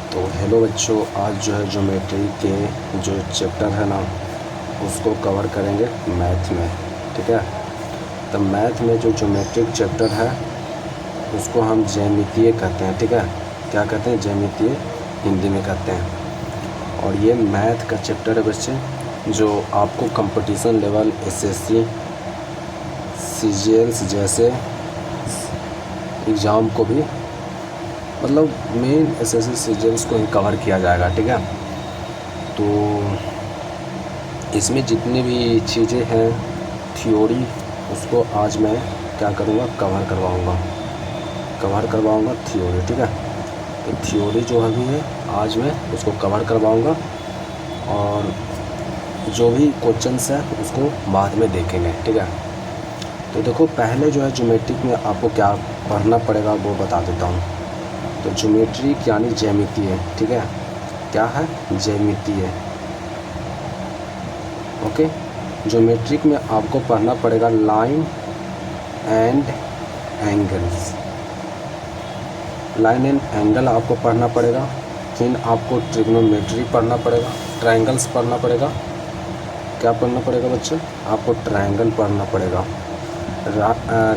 तो हेलो बच्चों, आज जो है ज्योमेट्री के जो चैप्टर है ना उसको कवर करेंगे मैथ में। ठीक है, तो मैथ में जो ज्योमेट्रिक चैप्टर है उसको हम ज्यामितीय कहते हैं। ठीक है, क्या कहते हैं? ज्यामितीय हिंदी में कहते हैं। और ये मैथ का चैप्टर है बच्चे, जो आपको कंपटीशन लेवल एसएससी सीजीएल्स जैसे एग्ज़ाम को भी, मतलब मेन एसएससी सीजीएल्स को ही कवर किया जाएगा। ठीक है, तो इसमें जितनी भी चीज़ें हैं थ्योरी, उसको आज मैं क्या करूँगा, कवर करवाऊँगा थ्योरी। ठीक है, तो थ्योरी जो अभी है आज मैं उसको कवर करवाऊँगा, और जो भी क्वेश्चंस है उसको बाद में देखेंगे। ठीक है, तो देखो पहले जो है ज्योमेट्रिक में आपको क्या पढ़ना पड़ेगा वो बता देता हूँ। तो ज्योमेट्रिक यानी ज्यामितीय। ठीक है, क्या है? ज्यामितीय। ओके, ज्योमेट्रिक में आपको पढ़ना पड़ेगा line and angles. Line and angle आपको पढ़ना पड़ेगा। फिर आपको ट्रिग्नोमेट्री पढ़ना पड़ेगा, ट्रायंगल्स पढ़ना पड़ेगा। क्या पढ़ना पड़ेगा बच्चे? आपको ट्रायंगल पढ़ना पड़ेगा।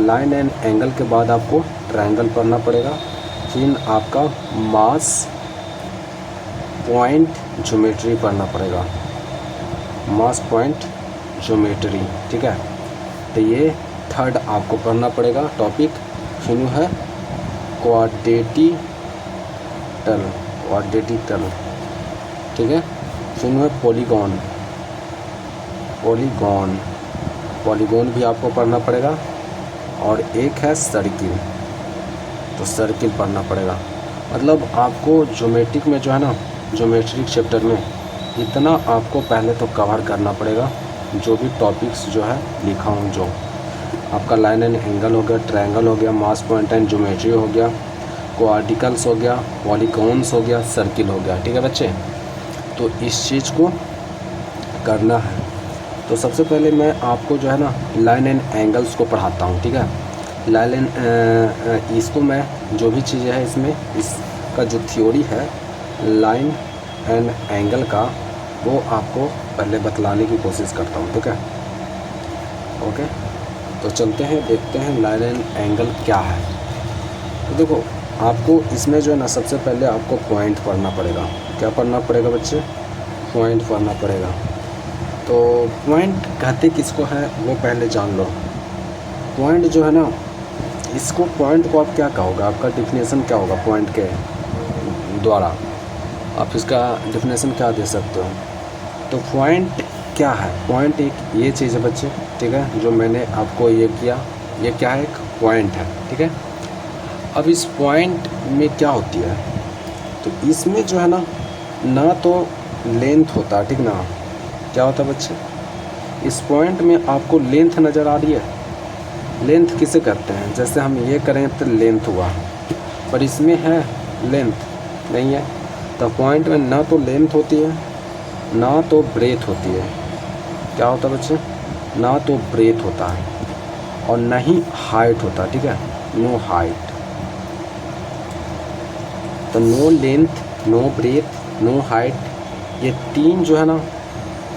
लाइन एंड एंगल के बाद आपको ट्रायंगल पढ़ना पड़ेगा। फिर आपका मास पॉइंट ज्योमेट्री पढ़ना पड़ेगा, मास पॉइंट ज्योमेट्री। ठीक है, तो ये थर्ड आपको पढ़ना पड़ेगा टॉपिक। फिर है क्वाड्रेटिकल। ठीक है, फिर है पॉलीगॉन भी आपको पढ़ना पड़ेगा। और एक है सर्किल, तो सर्किल पढ़ना पड़ेगा। मतलब आपको ज्योमेट्रिक में जो है ना, ज्योमेट्रिक चैप्टर में इतना आपको पहले तो कवर करना पड़ेगा। जो भी टॉपिक्स जो है लिखा हूँ, जो आपका लाइन एंड एंगल हो गया, ट्रायंगल हो गया, मास पॉइंट एंड ज्योमेट्री हो गया, क्वाड्रिकल्स हो गया, पॉलीगॉन्स हो गया, सर्किल हो गया। ठीक है बच्चे, तो इस चीज़ को करना है। तो सबसे पहले मैं आपको जो है ना लाइन एंड एंगल्स को पढ़ाता हूँ। ठीक है, लाइन एंड इसको मैं जो भी चीज़ें हैं इसमें, इसका जो थ्योरी है लाइन एंड एंगल का, वो आपको पहले बतलाने की कोशिश करता हूँ। ठीक है, ओके, तो चलते हैं देखते हैं लाइन एंड एंगल क्या है। तो देखो आपको इसमें जो है ना सबसे पहले आपको पॉइंट पढ़ना पड़ेगा। क्या पढ़ना पड़ेगा बच्चे? पॉइंट पढ़ना पड़ेगा। तो पॉइंट कहते किसको है वो पहले जान लो। पॉइंट जो है ना, इसको पॉइंट को आप क्या कहोगे, आपका डिफिनेशन क्या होगा पॉइंट के द्वारा? आप इसका डिफिनेशन क्या दे सकते हो? तो पॉइंट क्या है? पॉइंट एक ये चीज़ है बच्चे, ठीक है, जो मैंने आपको ये किया, ये क्या है? एक पॉइंट है। ठीक है, अब इस पॉइंट में क्या होती है, तो इसमें जो है ना तो लेंथ होता है, ठीक ना? क्या होता है बच्चे? इस पॉइंट में आपको लेंथ नज़र आ रही है। लेंथ किसे करते हैं? जैसे हम ये करें तो लेंथ हुआ, पर इसमें है लेंथ नहीं है। तो पॉइंट में ना तो लेंथ होती है, ना तो ब्रेथ होती है। क्या होता है बच्चे? ना तो ब्रेथ होता है और ना ही हाइट होता है। ठीक है, नो हाइट। तो no length, no breadth, no height, ये तीन जो है ना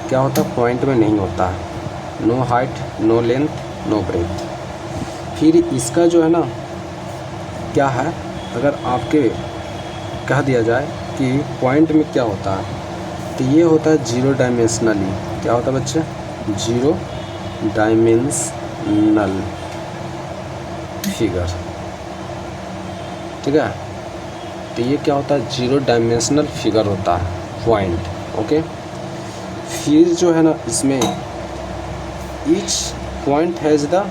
क्या होता है पॉइंट में नहीं होता है। No height, no length, no breadth. फिर इसका जो है ना क्या है, अगर आपके कह दिया जाए कि पॉइंट में क्या होता है, तो ये होता है जीरो डायमेंशनली। क्या होता है बच्चे? Zero dimensional figure. ठीक है, तो ये क्या होता है? जीरो डायमेंशनल फिगर होता है पॉइंट। ओके, फिर जो है ना इसमें each point has the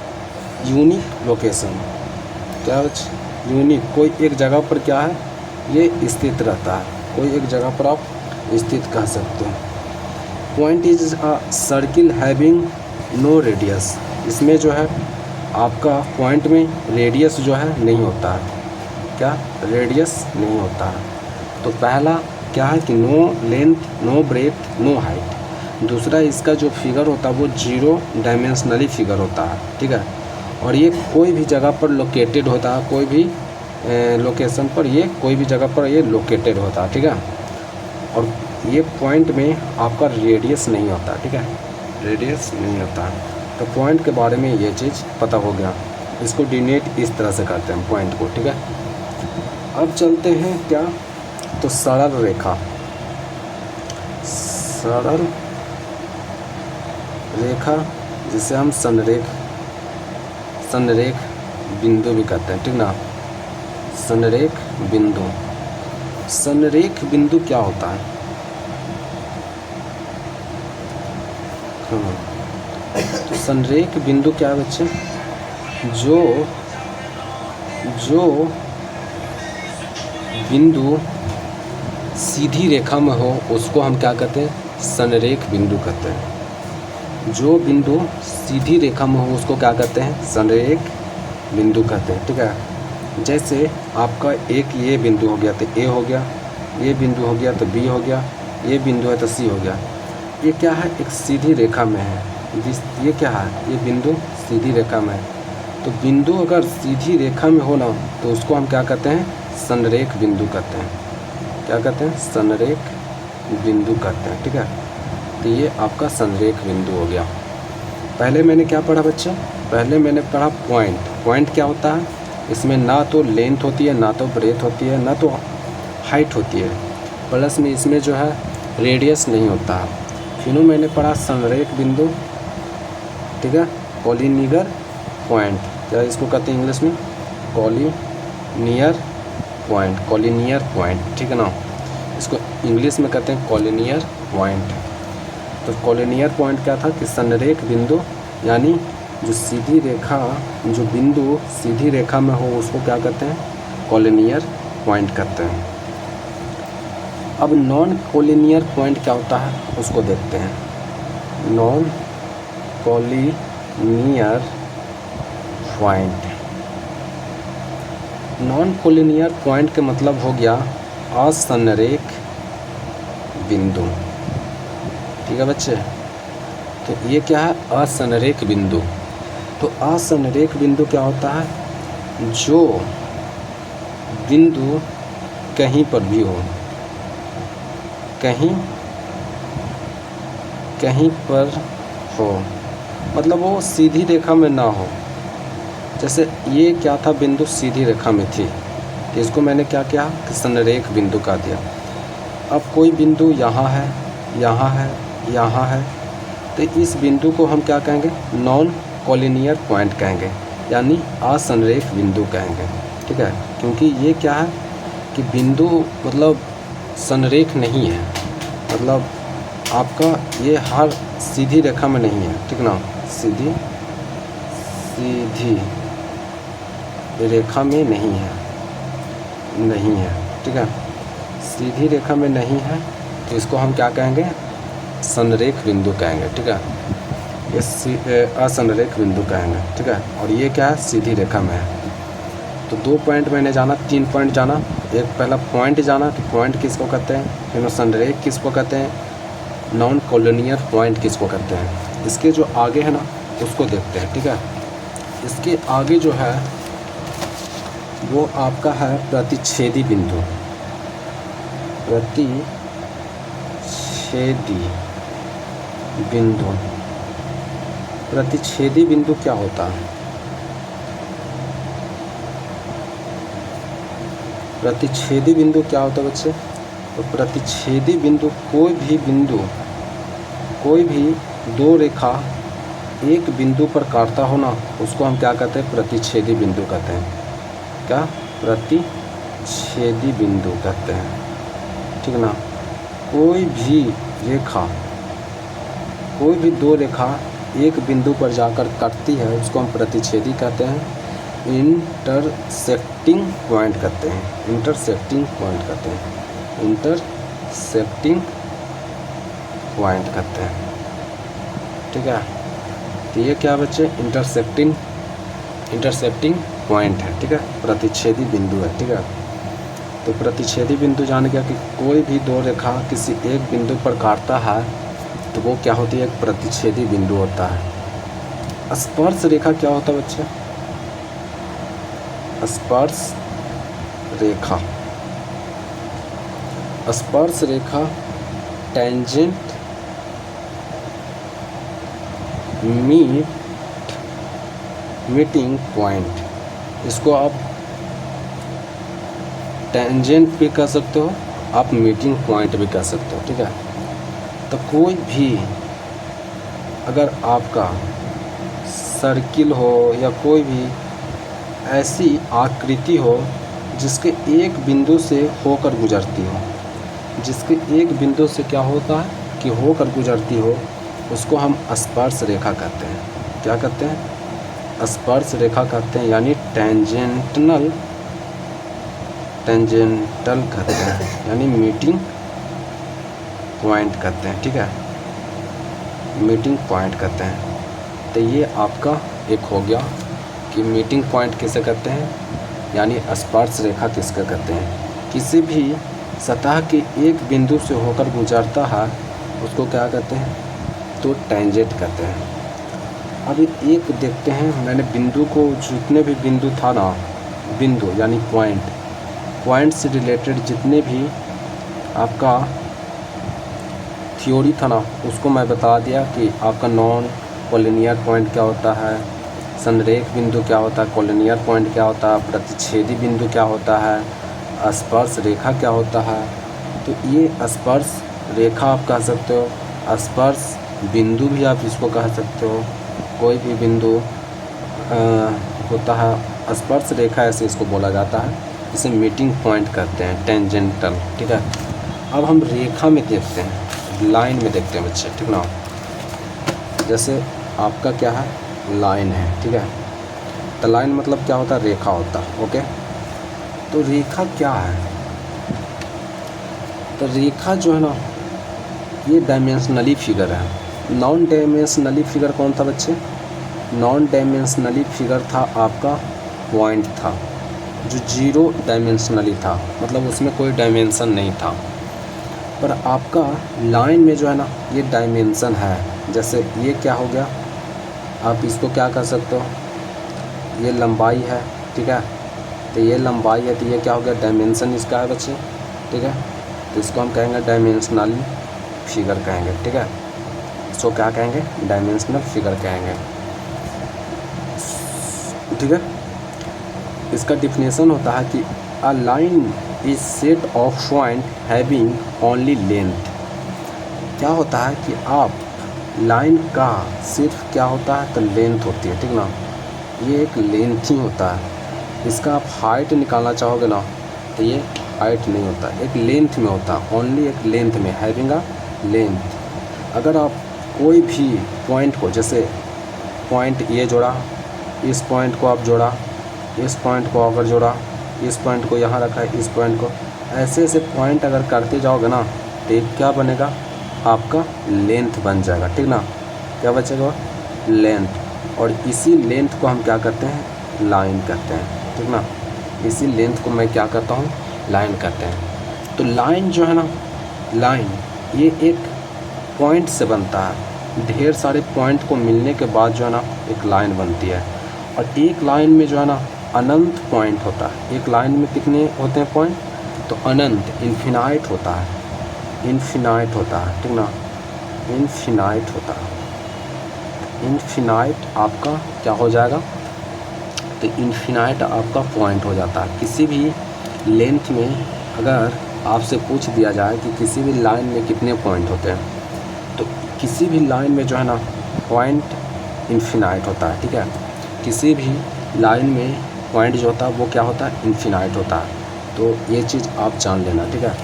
unique location. क्या है? यूनिक, कोई एक जगह पर क्या है, ये स्थित रहता है। कोई एक जगह पर आप स्थित कह सकते हैं। Point is a circle having no radius. इसमें जो है आपका पॉइंट में रेडियस जो है नहीं होता है। क्या? रेडियस नहीं होता है। तो पहला क्या है कि no length, no breadth, no height. दूसरा इसका जो फिगर होता है वो जीरो डायमेंशनली फिगर होता है। ठीक है, और ये कोई भी जगह पर लोकेटेड होता है, कोई भी लोकेशन पर, ये कोई भी जगह पर ये लोकेटेड होता है, ठीक है। और ये पॉइंट में आपका रेडियस नहीं होता, ठीक है, रेडियस नहीं होता। तो पॉइंट के बारे में ये चीज़ पता हो गया। इसको डिनोट इस तरह से करते हैं पॉइंट को, ठीक है। अब चलते हैं क्या, तो सरल रेखा, सरल रेखा जिसे हम संरेख बिंदु भी कहते हैं, ठीक ना। संरेख बिंदु, संरेख बिंदु क्या होता है? तो संरेख बिंदु क्या है बच्चे? जो बिंदु सीधी रेखा में हो उसको हम क्या कहते हैं? संरेख बिंदु कहते हैं। जो बिंदु सीधी रेखा में हो उसको क्या कहते हैं? संरेख बिंदु कहते हैं, ठीक है। जैसे आपका एक ये बिंदु हो गया तो ए हो गया, ये बिंदु हो गया तो बी हो गया, ये बिंदु है तो सी हो गया। ये क्या है? एक सीधी रेखा में है। ये क्या है? ये बिंदु सीधी रेखा में है। तो बिंदु अगर सीधी रेखा में हो ना तो उसको हम क्या कहते हैं? संरेख बिंदु कहते हैं। क्या कहते हैं? संरेख बिंदु कहते हैं, ठीक है। तो ये आपका संरेख बिंदु हो गया। पहले मैंने क्या पढ़ा बच्चे? पहले मैंने पढ़ा पॉइंट। पॉइंट क्या होता है? इसमें ना तो लेंथ होती है, ना तो ब्रेथ होती है, ना तो हाइट होती है, प्लस में इसमें जो है रेडियस नहीं होता है। फिर मैंने पढ़ा संरेख बिंदु, ठीक है, कॉलिनियर पॉइंट, क्या इसको कहते हैं इंग्लिश में? कॉलिनियर पॉइंट, कॉलिनियर पॉइंट, ठीक है ना। इसको इंग्लिश में कहते हैं कॉलिनियर पॉइंट। तो कॉलिनियर पॉइंट क्या था कि संरेख बिंदु, यानी जो सीधी रेखा, जो बिंदु सीधी रेखा में हो उसको क्या कहते हैं? कॉलिनियर पॉइंट कहते हैं। अब नॉन कॉलिनियर पॉइंट क्या होता है उसको देखते हैं। Non collinear point, non collinear point का मतलब हो गया असंरेख बिंदु, ठीक है बच्चे। तो ये क्या है? असंरेख बिंदु। तो असंरेख बिंदु क्या होता है? जो बिंदु कहीं पर भी हो, कहीं पर हो, मतलब वो सीधी रेखा में ना हो। जैसे ये क्या था? बिंदु सीधी रेखा में थी, तो इसको मैंने क्या किया कि संरेख बिंदु कह दिया। अब कोई बिंदु यहाँ है, यहाँ है, यहाँ है, तो इस बिंदु को हम क्या कहेंगे? नॉन कॉलिनियर पॉइंट कहेंगे, यानी असंरेख बिंदु कहेंगे, ठीक है। क्योंकि ये क्या है कि बिंदु मतलब संरेख नहीं है, मतलब आपका ये हर सीधी रेखा में नहीं है, ठीक ना। सीधी रेखा में नहीं है, ठीक है। सीधी रेखा में नहीं है तो इसको हम क्या कहेंगे? संरेख बिंदु कहेंगे, ठीक है। ये असंरेख बिंदु कहेंगे, ठीक है। और ये क्या है? सीधी रेखा में है। तो 2 पॉइंट मैंने जाना, 3 पॉइंट जाना। एक पहला पॉइंट जाना कि पॉइंट किसको कहते हैं, फिर संरेख किसको कहते हैं, नॉन कॉलिनियर पॉइंट किसको कहते हैं। इसके जो आगे है ना उसको देखते हैं, ठीक है। इसके आगे जो है वो आपका है प्रतिच्छेदी बिंदु। प्रतिच्छेदी बिंदु, प्रतिच्छेदी बिंदु क्या होता है? प्रतिच्छेदी बिंदु क्या होता है बच्चे? तो प्रतिच्छेदी बिंदु कोई भी 2 रेखा एक बिंदु पर काटता हो ना उसको हम क्या कहते हैं? प्रतिच्छेदी बिंदु कहते हैं। क्या? प्रतिच्छेदी बिंदु कहते हैं, ठीक ना। कोई भी 2 रेखा एक बिंदु पर जाकर कटती है उसको हम प्रतिच्छेदी कहते हैं। इंटरसेक्टिंग पॉइंट कहते हैं, इंटरसेक्टिंग पॉइंट कहते हैं, इंटरसेक्टिंग पॉइंट कहते हैं, ठीक है। तो ये क्या बच्चे? इंटरसेक्टिंग पॉइंट है, ठीक है, प्रतिच्छेदी बिंदु है, ठीक है। तो प्रतिच्छेदी बिंदु जान गया कि कोई भी 2 रेखा किसी एक बिंदु पर काटता है तो वो क्या होती है? एक प्रतिच्छेदी बिंदु होता है। स्पर्श रेखा क्या होता है बच्चे? स्पर्श रेखा। स्पर्श रेखा टेंजेंट मीटिंग पॉइंट, इसको आप टेंजेंट भी कह सकते हो, आप मीटिंग पॉइंट भी कह सकते हो, ठीक है। तो कोई भी अगर आपका सर्किल हो या कोई भी ऐसी आकृति हो जिसके एक बिंदु से होकर गुजरती हो, जिसके एक बिंदु से क्या होता है कि होकर गुजरती हो, उसको हम स्पर्श रेखा कहते हैं। क्या कहते हैं? स्पर्श रेखा कहते हैं, यानी टेंजेंटल कहते हैं, यानी मीटिंग पॉइंट कहते हैं, ठीक है, मीटिंग पॉइंट कहते हैं। तो ये आपका एक हो गया कि मीटिंग पॉइंट किसे कहते हैं, यानी स्पर्श रेखा किसका कहते हैं। किसी भी सतह के एक बिंदु से होकर गुजरता है उसको क्या कहते हैं, तो टेंजेंट कहते हैं। अभी एक देखते हैं, मैंने बिंदु को, जितने भी बिंदु था ना, बिंदु यानी पॉइंट से रिलेटेड जितने भी आपका थ्योरी था ना, उसको मैं बता दिया कि आपका नॉन कोलिनियर पॉइंट क्या होता है, संरेख बिंदु क्या होता है, कोलिनियर पॉइंट क्या होता है, प्रतिच्छेदी बिंदु क्या होता है, स्पर्श रेखा क्या होता है। तो ये स्पर्श रेखा आप कह सकते हो, स्पर्श बिंदु भी आप इसको कह सकते हो। कोई भी बिंदु होता है, स्पर्श रेखा ऐसे इसको बोला जाता है, इसे मीटिंग पॉइंट कहते हैं, टेंजेंटल, ठीक है। अब हम रेखा में देखते हैं, लाइन में देखते हैं बच्चे, ठीक ना। जैसे आपका क्या है, लाइन है, ठीक है। तो लाइन मतलब क्या होता है, रेखा होता है, ओके। तो रेखा क्या है, तो रेखा जो है ना, ये डायमेंशनली फिगर है। नॉन डायमेंशनली फिगर कौन था बच्चे, नॉन डायमेंशनली फिगर था आपका पॉइंट था, जो 0 डायमेंशनली था, मतलब उसमें कोई डायमेंशन नहीं था। पर आपका लाइन में जो है ना, ये डायमेंशन है। जैसे ये क्या हो गया, आप इसको क्या कर सकते हो, ये लंबाई है, ठीक है। तो ये लंबाई है, तो ये क्या हो गया, डायमेंशन इसका है बच्चे, ठीक है। तो इसको हम कहेंगे डायमेंशनल फिगर कहेंगे, ठीक है। इसको क्या कहेंगे, डायमेंशनल फिगर कहेंगे, ठीक है। इसका डिफिनेशन होता है कि a line is set of point having only length. क्या होता है कि आप लाइन का सिर्फ क्या होता है, तो लेंथ होती है, ठीक ना। ये एक लेंथ ही होता है। इसका आप हाइट निकालना चाहोगे ना, तो ये हाइट नहीं होता, एक लेंथ में होता है, ओनली एक लेंथ में, हैविंग अ लेंथ। अगर आप कोई भी पॉइंट को, जैसे पॉइंट ये जोड़ा, इस पॉइंट को आप जोड़ा, इस पॉइंट को अगर जोड़ा, इस पॉइंट को यहाँ रखा है, इस पॉइंट को, ऐसे ऐसे पॉइंट अगर करते जाओगे ना, तो क्या बनेगा, आपका लेंथ बन जाएगा, ठीक ना। क्या बचेगा, लेंथ। और इसी लेंथ को हम क्या करते हैं, लाइन कहते हैं, ठीक ना। इसी लेंथ को मैं क्या करता हूँ, लाइन कहते हैं। तो लाइन जो है ना, लाइन ये एक पॉइंट से बनता है, ढेर सारे पॉइंट को मिलने के बाद जो है ना, एक लाइन बनती है। और एक लाइन में जो है ना, अनंत पॉइंट होता है। एक लाइन में कितने होते हैं पॉइंट, तो अनंत, इन्फिनाइट होता है, इन्फिनाइट होता है, ठीक ना, इन्फिनाइट होता है। इन्फिनाइट आपका क्या हो जाएगा, तो इन्फिनाइट आपका पॉइंट हो जाता है। किसी भी लेंथ में अगर आपसे पूछ दिया जाए कि किसी भी लाइन में कितने पॉइंट होते हैं, तो किसी भी लाइन में जो है ना, पॉइंट इन्फिनाइट होता है, ठीक है। किसी भी लाइन में पॉइंट जो होता है वो क्या होता है, इन्फिनाइट होता है। तो ये चीज़ आप जान लेना, ठीक है।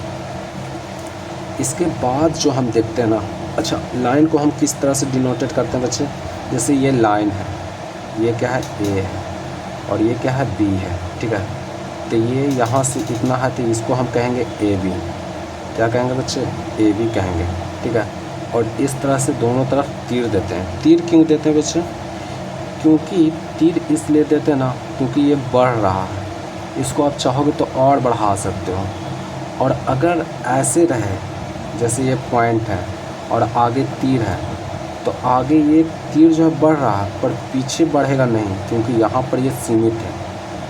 इसके बाद जो हम देखते हैं ना, अच्छा, लाइन को हम किस तरह से डिनोटेट करते हैं बच्चे, जैसे ये लाइन है, ये क्या है, ए है, और ये क्या है, बी है, ठीक है। तो ये यहाँ से इतना है, तो इसको हम कहेंगे ए बी। क्या कहेंगे बच्चे, ए बी कहेंगे, ठीक है। और इस तरह से दोनों तरफ तीर देते हैं। तीर क्यों देते हैं बच्चे, क्योंकि तीर इसलिए देते हैं ना, क्योंकि ये बढ़ रहा है, इसको आप चाहोगे तो और बढ़ा सकते हो। और अगर ऐसे रहे, जैसे ये पॉइंट है और आगे तीर है, तो आगे ये तीर जो है बढ़ रहा है, पर पीछे बढ़ेगा नहीं, क्योंकि यहाँ पर ये सीमित है।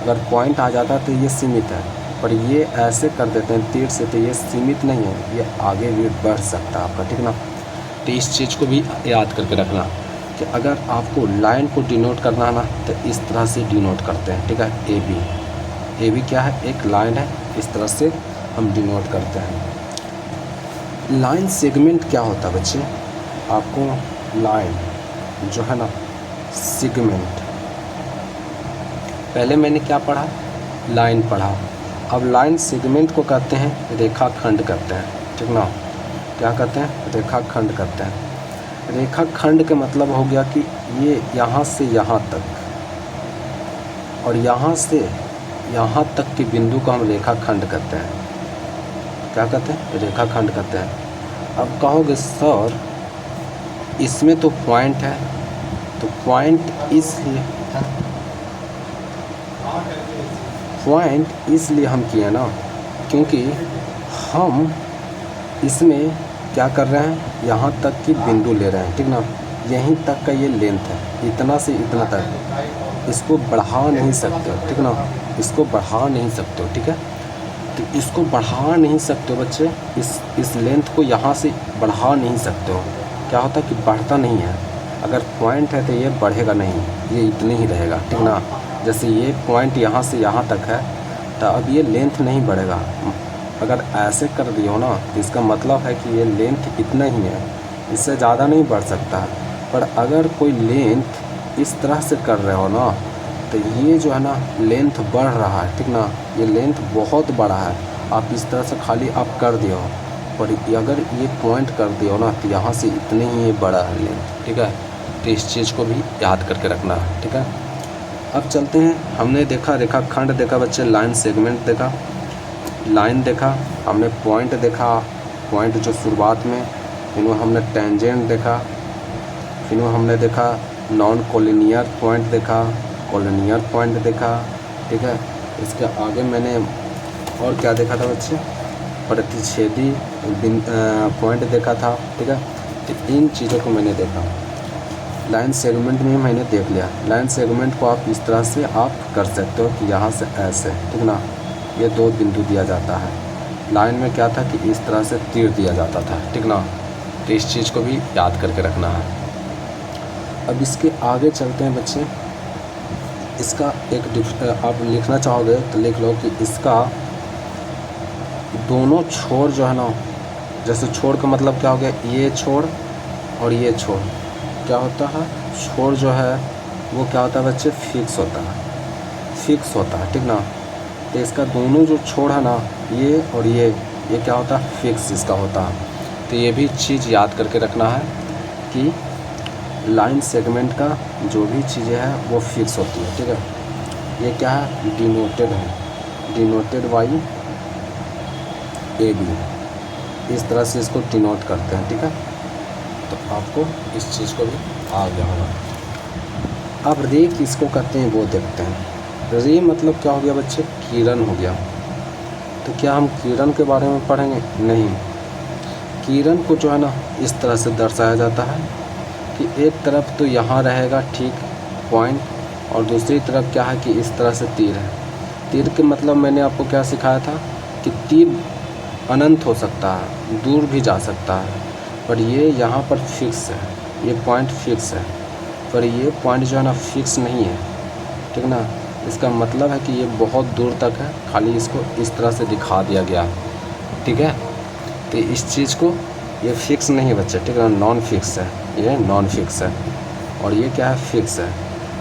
अगर पॉइंट आ जाता है तो ये सीमित है, पर ये ऐसे कर देते हैं तीर से, तो ये सीमित नहीं है, ये आगे भी बढ़ सकता है आपका, ठीक ना। तो इस चीज़ को भी याद करके रखना कि अगर आपको लाइन को डिनोट करना है ना, तो इस तरह से डिनोट करते हैं, ठीक है। ए बी क्या है, एक लाइन है, इस तरह से हम डिनोट करते हैं। लाइन सेगमेंट क्या होता है बच्चे, आपको लाइन जो है ना सेगमेंट, पहले मैंने क्या पढ़ा, लाइन पढ़ा, अब लाइन सेगमेंट को कहते हैं रेखाखंड करते हैं, ठीक ना। क्या कहते हैं, रेखाखंड करते हैं। रेखाखंड का मतलब हो गया कि ये यहाँ से यहाँ तक और यहाँ से यहाँ तक के बिंदु को हम रेखाखंड कहते हैं। क्या कहते हैं, रेखाखंड कहते हैं। अब कहोगे सर इसमें तो पॉइंट है, तो पॉइंट इसलिए हम किए ना, क्योंकि हम इसमें क्या कर रहे हैं, यहाँ तक की बिंदु ले रहे हैं, ठीक ना। यहीं तक का ये लेंथ है, इतना से इतना तक, इसको बढ़ा नहीं सकते हो, ठीक ना, इसको बढ़ा नहीं सकते हो, ठीक है। तो इसको बढ़ा नहीं सकते हो बच्चे, इस लेंथ को यहाँ से बढ़ा नहीं सकते हो। क्या होता है कि बढ़ता नहीं है। अगर पॉइंट है तो ये बढ़ेगा नहीं, ये इतने ही रहेगा, ठीक ना। जैसे ये पॉइंट यहाँ से यहाँ तक है, तो अब ये लेंथ नहीं बढ़ेगा। अगर ऐसे कर दिए हो ना, तो इसका मतलब है कि ये लेंथ इतना ही है, इससे ज़्यादा नहीं बढ़ सकता। पर अगर कोई लेंथ इस तरह से कर रहे हो ना, तो ये जो है ना लेंथ बढ़ रहा है, ठीक ना, ये लेंथ बहुत बड़ा है। आप इस तरह से खाली आप कर दिए हो, पर अगर ये पॉइंट कर दिए हो ना, तो यहाँ से इतने ही ये बड़ा है लेंथ, ठीक है। तो इस चीज़ को भी याद करके रखना है, ठीक है। अब चलते हैं, हमने देखा रेखाखंड देखा बच्चे, लाइन सेगमेंट देखा, लाइन देखा, हमने पॉइंट देखा, पॉइंट जो शुरुआत में, फिर हमने टेंजेंट देखा, फिर हमने देखा नॉन कोलिनियर पॉइंट देखा, कोलिनियर पॉइंट देखा, ठीक है। इसके आगे मैंने और क्या देखा था बच्चे, प्रतिच्छेदी पॉइंट देखा था, ठीक है। तो इन चीज़ों को मैंने देखा। लाइन सेगमेंट में मैंने देख लिया। लाइन सेगमेंट को आप इस तरह से आप कर सकते हो कि यहाँ से ऐसे, ठीक ना, ये दो बिंदु दिया जाता है। लाइन में क्या था कि इस तरह से तीर दिया जाता था, ठीक ना। तो इस चीज़ को भी याद करके रखना है। अब इसके आगे चलते हैं बच्चे। इसका एक आप लिखना चाहोगे तो लिख लो कि इसका दोनों छोर जो है ना, जैसे छोर का मतलब क्या हो गया, ये छोर और ये छोर, क्या होता है, छोर जो है वो क्या होता है बच्चे, फिक्स होता है, फिक्स होता है, ठीक ना। तो इसका दोनों जो छोर है ना, ये और ये क्या होता है, फिक्स इसका होता है। तो ये भी चीज़ याद करके रखना है कि लाइन सेगमेंट का जो भी चीज़ें हैं वो फिक्स होती है, ठीक है। ये क्या है, डिनोटेड है, डिनोटेड बाई ए बी, इस तरह से इसको डिनोट करते हैं, ठीक है। तो आपको इस चीज़ को भी आ गया होगा। अब रे किसको कहते हैं वो देखते हैं। रे मतलब क्या हो गया बच्चे, किरण हो गया। तो क्या हम किरण के बारे में पढ़ेंगे, नहीं। किरण को जो है ना इस तरह से दर्शाया जाता है कि एक तरफ तो यहाँ रहेगा, ठीक, पॉइंट, और दूसरी तरफ क्या है कि इस तरह से तीर है। तीर के मतलब मैंने आपको क्या सिखाया था कि तीर अनंत हो सकता है, दूर भी जा सकता है, पर ये यहाँ पर फिक्स है, ये पॉइंट फिक्स है। पर ये पॉइंट जो है ना फिक्स नहीं है, ठीक ना। इसका मतलब है कि ये बहुत दूर तक है, खाली इसको इस तरह से दिखा दिया गया, ठीक है। तो इस चीज़ को, ये फिक्स नहीं है बच्चे, ठीक है, नॉन फिक्स है, ये नॉन फिक्स है। और ये क्या है, फिक्स है।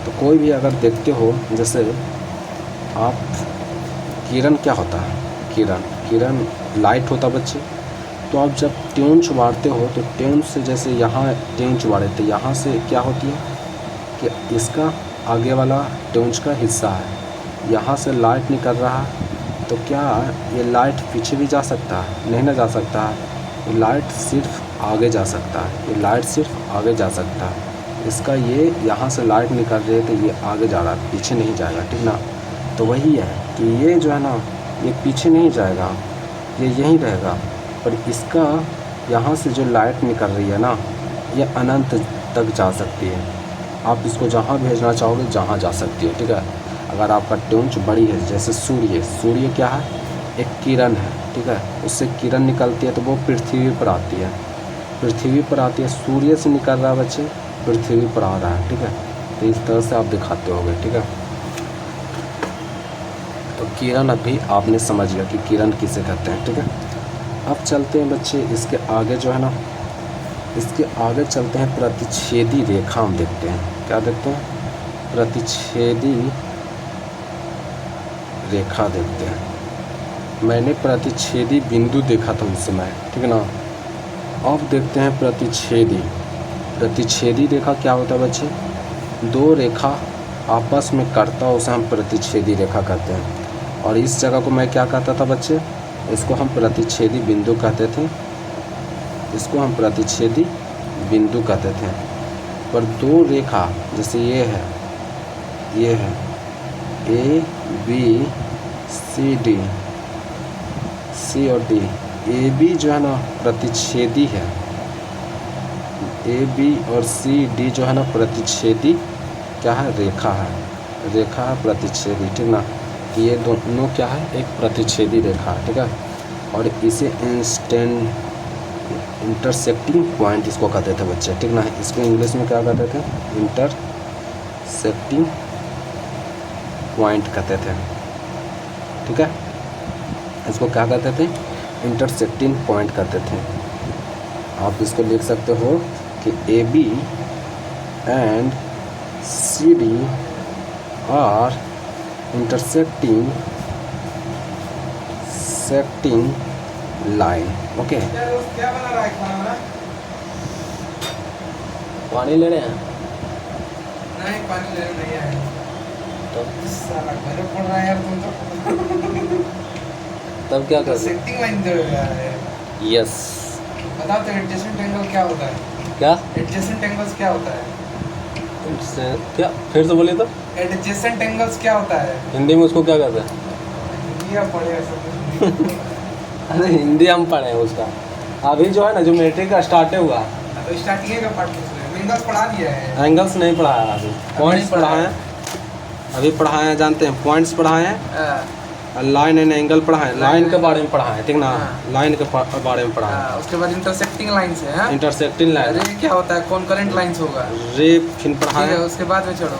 तो कोई भी अगर देखते हो, जैसे आप किरण क्या होता है, किरण लाइट होता बच्चे। तो आप जब ट्यून चुबाड़ते हो तो ट्यून से, जैसे यहाँ ट्यून चुबाड़े तो यहाँ से क्या होती है कि इसका आगे वाला ट्यून्स का हिस्सा है, यहाँ से लाइट निकल रहा है, तो क्या ये लाइट पीछे भी जा सकता है, नहीं ना जा सकता है। ये लाइट सिर्फ आगे जा सकता है, ये लाइट सिर्फ आगे जा सकता है। इसका ये यहाँ से लाइट निकल रही है तो ये आगे जा रहा है, पीछे नहीं जाएगा, ठीक ना। तो वही है कि ये जो है ना ये पीछे नहीं जाएगा, ये यहीं रहेगा। पर इसका यहाँ से जो लाइट निकल रही है ना, ये अनंत तक जा सकती है। आप इसको जहाँ भेजना चाहोगे जहाँ जा सकती है, ठीक है। अगर आपका ट्यून्स बड़ी है, जैसे सूर्य क्या है, एक किरण है, ठीक है, उससे किरण निकलती है तो वो पृथ्वी पर आती है, पृथ्वी पर आती है, सूर्य से निकल रहा है बच्चे, पृथ्वी पर आ रहा है, ठीक है। तो इस तरह से आप दिखाते होगे, ठीक है। तो किरण अभी आपने समझ लिया कि किरण किसे कहते हैं, ठीक है। अब चलते हैं बच्चे इसके आगे जो है ना, इसके आगे चलते हैं, प्रतिच्छेदी रेखा हम देखते हैं। क्या देखते हैं? प्रतिच्छेदी रेखा देखते हैं। मैंने प्रतिच्छेदी बिंदु देखा था उस समय, ठीक है ना। अब देखते हैं प्रतिच्छेदी। प्रतिच्छेदी रेखा क्या होता है बच्चे? दो रेखा आपस में कटता है, उसे हम प्रतिच्छेदी रेखा कहते हैं। और इस जगह को मैं क्या कहता था बच्चे? इसको हम प्रतिच्छेदी बिंदु कहते थे, इसको हम प्रतिच्छेदी बिंदु कहते थे। पर दो रेखा, जैसे ये है ए बी सी डी, सी और डी, ए बी जो है ना प्रतिच्छेदी है, ए बी और सी डी जो है ना प्रतिच्छेदी क्या है? रेखा है, रेखा है प्रतिच्छेदी, ठीक ना। ये दोनों क्या है? एक प्रतिच्छेदी रेखा है, ठीक है। और इसे इंटरसेक्टिंग पॉइंट इसको कहते थे बच्चे, ठीक ना। इसको इंग्लिश में क्या कहते थे? इंटरसेक्टिंग पॉइंट कहते थे, ठीक है। इसको क्या कहते थे? इंटरसेक्टिंग पॉइंट कहते थे। आप इसको लिख सकते हो कि A B and C D are intersecting line, okay. क्या बना रहा है खाना? पानी ले रहे हैं? नहीं, पानी लेने नहीं आए। तो साला घर पड़ रहा है यार तुम तो। तब क्या कर? सेटिंग लाइन दे यार। यस। बताओ तो एडजेसेंट एंगल क्या होता है? क्या एडजेसेंट एंगल्स क्या होता है? क्या? फिर से बोलिए तो। एडजेसेंट एंगल्स क्या होता है? हिंदी में उसको क्या कहते हैं? हिंदी आप पढ़े ऐसा? अरे हिंदी हम पढ़े हैं उसका। अभी जो है ना जो मैट्रिक का स्टार्ट हुआ, तो स्टार्टिंग का पार्ट पूछ रहे हैं। एंगल्स पढ़ा दिया है। एंगल्स नहीं पढ़ाया, अभी पॉइंट्स पढ़ाए हैं, अभी पढ़ाए हैं, जानते हैं पॉइंट्स पढ़ाए हैं, लाइन एंड एंगल पढ़ाए, लाइन के बारे में पढ़ाए, ठीक ना। लाइन के बारे में पढ़ाए। उसके बाद इंटरसेक्टिंग लाइंस है। इंटरसेक्टिंग लाइन, रे क्या होता है? कॉन्करेंट लाइंस होगा रे, फिर पढ़ाए। उसके बाद में चढ़ो,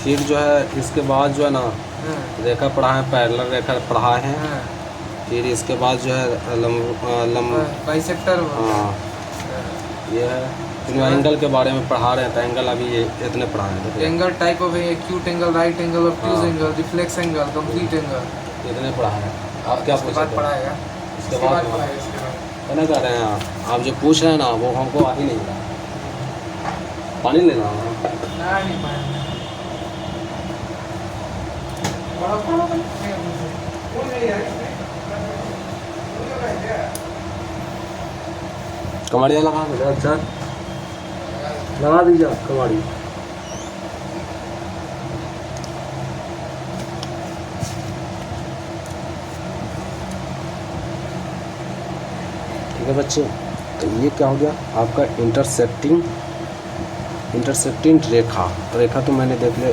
फिर जो है इसके बाद जो है ना रेखा पढ़ाए, पैरेलल रेखा पढ़ाए हैं। फिर इसके बाद जो है बाइसेक्टर, हाँ ये है। फिर एंगल के बारे में पढ़ा रहे हैं, तो एंगल अभी ये इतने पढ़ाए हैं। Angle type of acute angle, right angle, obtuse angle, reflex angle, complete angle, इतने पढ़ा है। आप क्या पूछ रहे हैं? पढ़ाएगा इसके बाद कहना चाह रहे हैं आप जो पूछ रहे हैं ना वो हमको आ ही नहीं रहा। पानी लेना कमाड़िया लगा दो, अच्छा लगा दीजिए आप कमाड़ी। ठीक है बच्चे, तो ये क्या हो गया आपका इंटरसेक्टिंग रेखा तो मैंने देख लिया।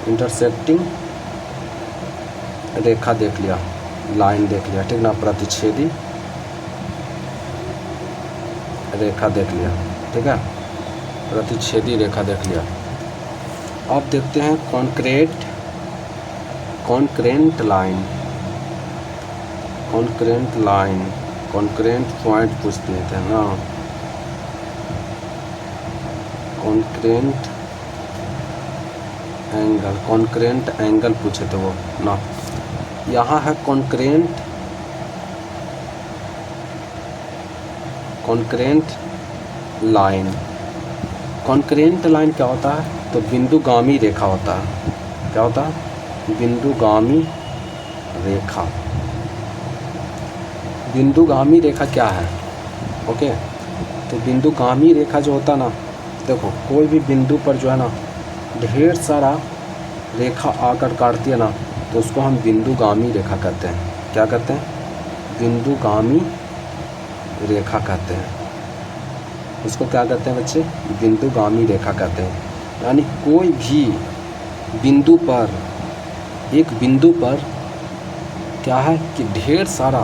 इंटरसेक्टिंग रेखा देख लिया, लाइन देख लिया, ठीक ना। प्रतिच्छेदी रेखा देख लिया, ठीक है। प्रतिच्छेदी रेखा देख लिया। अब देखते हैं कॉन्क्रेंट लाइन, कॉन्क्रेंट पॉइंट पूछते थे ना, कॉन्क्रेंट एंगल पूछे थे वो ना। यहाँ है कॉन्क्रेंट लाइन। कॉन्क्रेंट लाइन क्या होता है? तो बिंदुगामी रेखा होता है। क्या होता है? बिंदुगामी रेखा। बिंदुगामी रेखा क्या है? ओके, तो बिंदुगामी रेखा जो होता है ना, देखो कोई भी बिंदु पर जो है ना ढेर सारा रेखा आकर काटती है ना, तो उसको हम बिंदुगामी रेखा कहते हैं। क्या कहते हैं? बिंदुगामी रेखा कहते हैं। उसको क्या कहते हैं बच्चे? बिंदुगामी रेखा कहते हैं। यानी कोई भी बिंदु पर, एक बिंदु पर क्या है कि ढेर सारा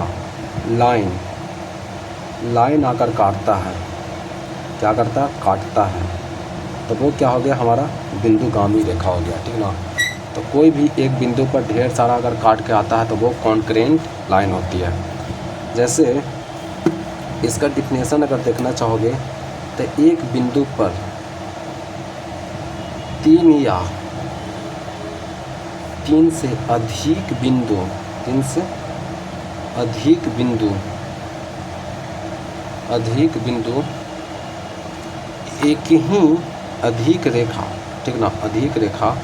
लाइन आकर काटता है, क्या करता है, काटता है, तो वो क्या हो गया, हमारा बिंदुगामी रेखा हो गया, ठीक ना। तो कोई भी एक बिंदु पर ढेर सारा अगर काट के आता है तो वो कॉन्करेंट लाइन होती है। जैसे इसका डिफिनेशन अगर देखना चाहोगे तो एक बिंदु पर तीन से अधिक बिंदु एक ही अधिक रेखा, ठीक ना, अधिक रेखा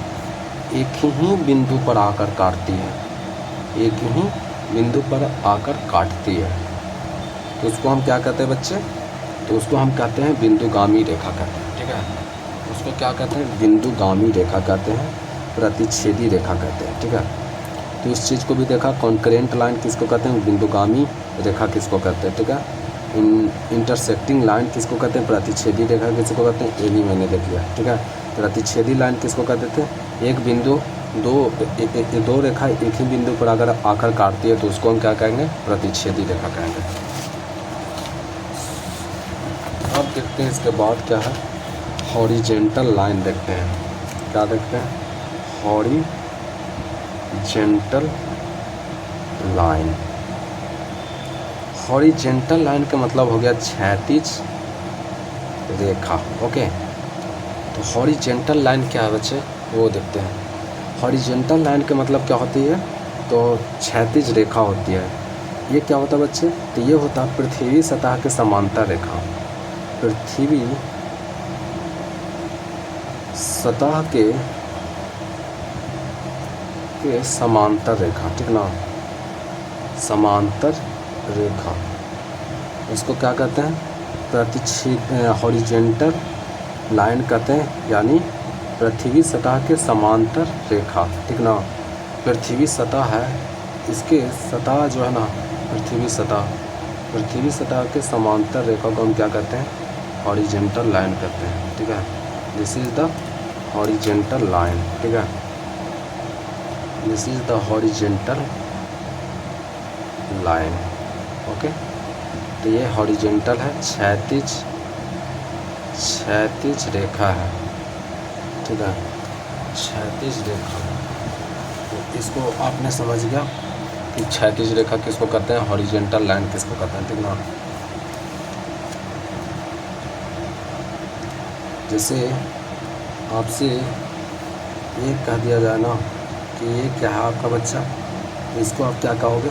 एक ही बिंदु पर आकर काटती है, एक ही बिंदु पर आकर काटती है, तो उसको हम क्या कहते हैं बच्चे, तो उसको हम कहते हैं बिंदुगामी रेखा कहते हैं, ठीक है। उसको क्या कहते हैं, बिंदुगामी रेखा कहते हैं, प्रतिच्छेदी रेखा कहते हैं, ठीक है। तो इस चीज़ को भी देखा, कॉन्करेंट लाइन किसको कहते हैं, बिंदुगामी रेखा किसको कहते हैं, ठीक है। इंटरसेक्टिंग लाइन किसको कहते हैं, प्रतिच्छेदी रेखा किसको कहते हैं, ये भी मैंने देख लिया, ठीक है। प्रतिच्छेदी लाइन किसको कहते थे, एक बिंदु दो रेखा एक ही बिंदु पर अगर आकर काटती है तो उसको हम क्या कहेंगे, प्रतिच्छेदी रेखा कहेंगे। अब देखते हैं इसके बाद क्या है, हॉरिजेंटल लाइन देखते हैं, क्या देखते हैं, हॉरिजेंटल लाइन। हॉरिजेंटल लाइन का मतलब हो गया क्षैतिज रेखा, ओके। तो हॉरिजेंटल लाइन क्या है बच्चे, वो देखते हैं। हॉरिजेंटल लाइन का मतलब क्या होती है, तो क्षैतिज रेखा होती है। ये क्या होता है बच्चे, तो ये होता है पृथ्वी सतह के समांतर रेखा, पृथ्वी सतह के समांतर रेखा, ठीक ना, समांतर रेखा, इसको क्या कहते हैं, प्रतिच्छेद हॉरिजेंटल लाइन कहते हैं, यानी पृथ्वी सतह के समांतर रेखा, ठीक ना। पृथ्वी सतह है, इसके सतह जो है ना, पृथ्वी सतह के समांतर रेखा को हम क्या कहते हैं, हॉरिजेंटल लाइन कहते हैं, ठीक है। This is the horizontal line, ठीक है, this is the horizontal line, okay. तो ये हॉरिजेंटल है, क्षैतिज रेखा है, ठीक है, क्षैतिज रेखा। तो इसको आपने समझ गया कि क्षैतिज रेखा किसको कहते हैं, हॉरिजेंटल लाइन किसको कहते हैं, ठीक ना। जैसे आपसे ये कह दिया जाए ना कि ये क्या है आपका बच्चा, तो इसको आप क्या कहोगे,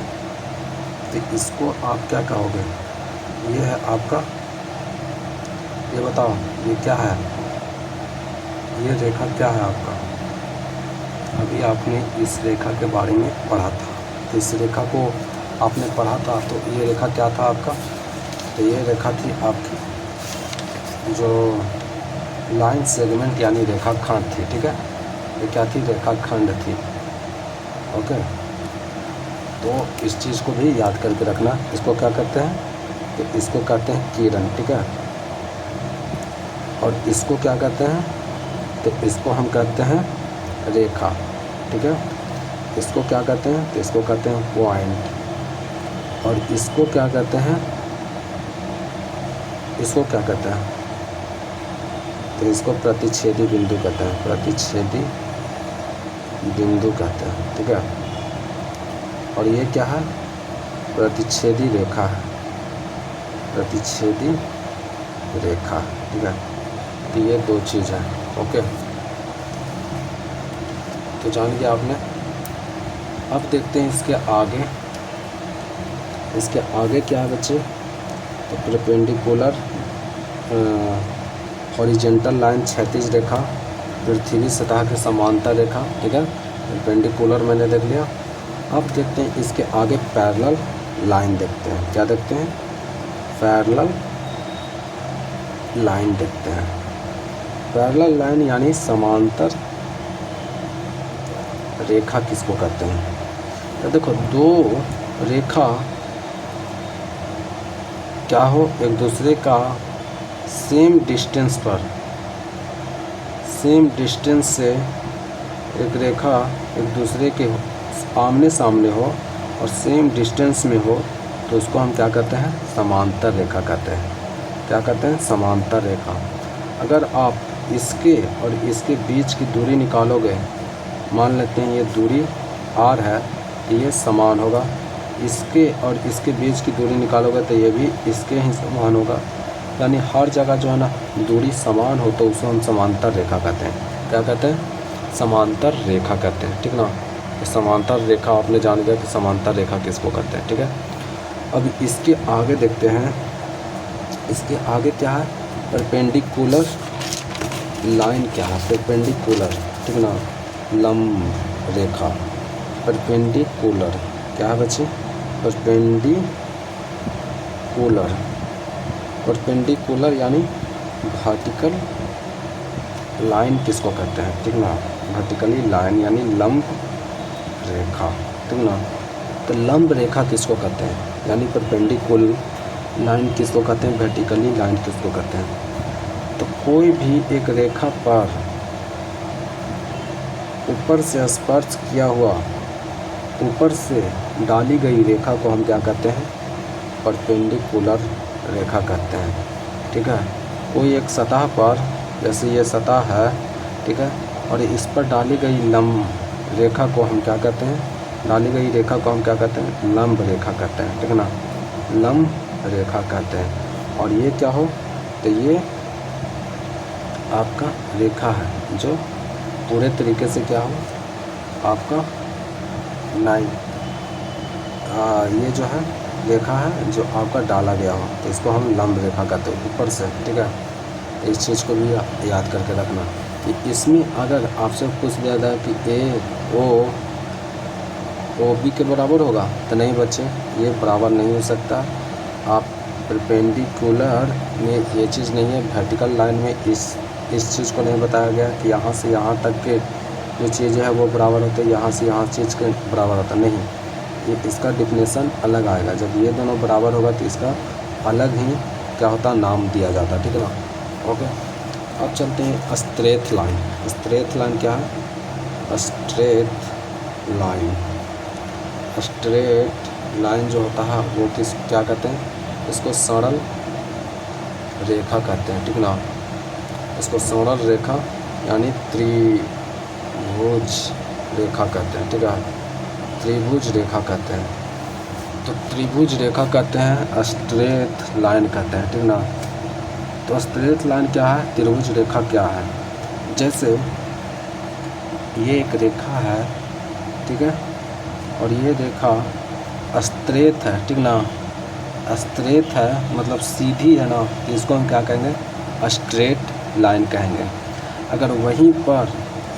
तो इसको आप क्या कहोगे, ये है आपका, ये बताओ ये क्या है, ये रेखा क्या है आपका। अभी आपने इस रेखा के बारे में पढ़ा था, तो इस रेखा को आपने पढ़ा था, तो ये रेखा क्या था आपका, तो ये रेखा थी आपकी जो लाइन सेगमेंट यानी रेखाखंड थी, ठीक है, ये क्या थी, रेखाखंड थी, ओके। तो इस चीज़ को भी याद करके रखना, इसको क्या कहते हैं, तो इसको कहते हैं किरण, ठीक है। और इसको क्या कहते हैं, तो इसको हम कहते हैं रेखा, ठीक है। इसको क्या कहते हैं, तो इसको कहते हैं पॉइंट। और इसको क्या कहते हैं, इसको क्या कहते हैं, तो इसको प्रतिच्छेदी बिंदु कहते हैं, प्रतिच्छेदी बिंदु कहते हैं, ठीक है। और ये क्या है, प्रतिच्छेदी रेखा है, प्रतिच्छेदी रेखा, ठीक है। तो ये दो चीज़ है, ओके। तो जान गया आपने। अब देखते हैं इसके आगे, इसके आगे क्या है बच्चे, तो परपेंडिकुलर हॉरिजेंटल लाइन क्षैतिज रेखा, पृथ्वी सतह के समांतर रेखा, ठीक है, परपेंडिकुलर मैंने देख लिया। अब देखते हैं इसके आगे पैरेलल लाइन देखते हैं, क्या देखते हैं, पैरेलल लाइन देखते हैं। पैरेलल लाइन यानी समांतर रेखा किसको कहते हैं, तो देखो दो रेखा क्या हो, एक दूसरे का सेम डिस्टेंस पर, सेम डिस्टेंस से एक रेखा एक दूसरे के आमने सामने हो और सेम डिस्टेंस में हो तो उसको हम क्या कहते हैं, समांतर रेखा कहते हैं। क्या कहते हैं, समांतर रेखा। अगर आप इसके और इसके बीच की दूरी निकालोगे, मान लेते हैं ये दूरी r है, तो ये समान होगा। इसके और इसके बीच की दूरी निकालोगे तो ये भी इसके ही समान होगा। यानी हर जगह जो है ना दूरी समान हो तो उसे हम समांतर रेखा कहते हैं। क्या कहते हैं, समांतर रेखा कहते हैं। ठीक ना, तो समांतर रेखा आपने जान गया कि समांतर रेखा किसको कहते हैं। ठीक है, अब इसके आगे देखते हैं, इसके आगे क्या है, परपेंडिकुलर लाइन क्या है, परपेंडिकुलर, ठीक ना, लंब रेखा, परपेंडिकुलर क्या है बच्चे, परपेंडिकुलर, परपेंडिकुलर यानी वर्टिकल लाइन किसको कहते हैं, ठीक ना, वर्टिकली लाइन यानी लंब रेखा, ठीक ना। तो लंब रेखा किसको कहते हैं, यानी परपेंडिकुलर लाइन किसको कहते हैं, वर्टिकली लाइन किसको कहते हैं। तो कोई भी एक रेखा पर ऊपर से स्पर्श किया हुआ, ऊपर से डाली गई रेखा को हम क्या कहते हैं, परपेंडिकुलर रेखा कहते हैं। ठीक है, कोई एक सतह पर, जैसे ये सतह है, ठीक है, और इस पर डाली गई लंब रेखा को हम क्या कहते हैं, डाली गई रेखा को हम क्या कहते हैं, लंब रेखा कहते हैं। ठीक है ना, लंब रेखा कहते हैं। और ये क्या हो, तो ये आपका रेखा है जो पूरे तरीके से क्या हो, आपका लाइन, ये जो है रेखा है जो आपका डाला गया हो, तो इसको हम लंब रेखा कहते हैं ऊपर से। ठीक है, इस चीज़ को भी याद करके रखना कि इसमें अगर आपसे पूछ दिया जाए कि ओ बी के बराबर होगा, तो नहीं बच्चे, ये बराबर नहीं हो सकता। आप परपेंडिकुलर में ये चीज़ नहीं है, वर्टिकल लाइन में इस चीज़ को नहीं बताया गया कि यहाँ से यहाँ तक के जो चीज़ें है वो बराबर होते हैं, यहाँ से यहाँ चीज़ के बराबर होता नहीं। ये इसका डिफिनेशन अलग आएगा, जब ये दोनों बराबर होगा तो इसका अलग ही क्या होता, नाम दिया जाता। ठीक है ना, ओके। अब चलते हैं स्ट्रेट लाइन। स्ट्रेट लाइन क्या है, स्ट्रेट लाइन, स्ट्रेट लाइन जो होता है वो क्या कहते हैं, इसको सरल रेखा कहते हैं। ठीक ना, इसको सरल रेखा यानी त्रिभुज रेखा कहते हैं। ठीक है, त्रिभुज रेखा कहते हैं। तो त्रिभुज रेखा कहते हैं, स्ट्रेट लाइन कहते हैं। ठीक ना, तो स्ट्रेट लाइन क्या है, त्रिभुज रेखा क्या है, जैसे ये एक रेखा है, ठीक है, और ये रेखा स्ट्रेट है। ठीक ना, स्ट्रेट है मतलब सीधी है ना, तो इसको हम क्या कहेंगे, स्ट्रेट लाइन कहेंगे। अगर वहीं पर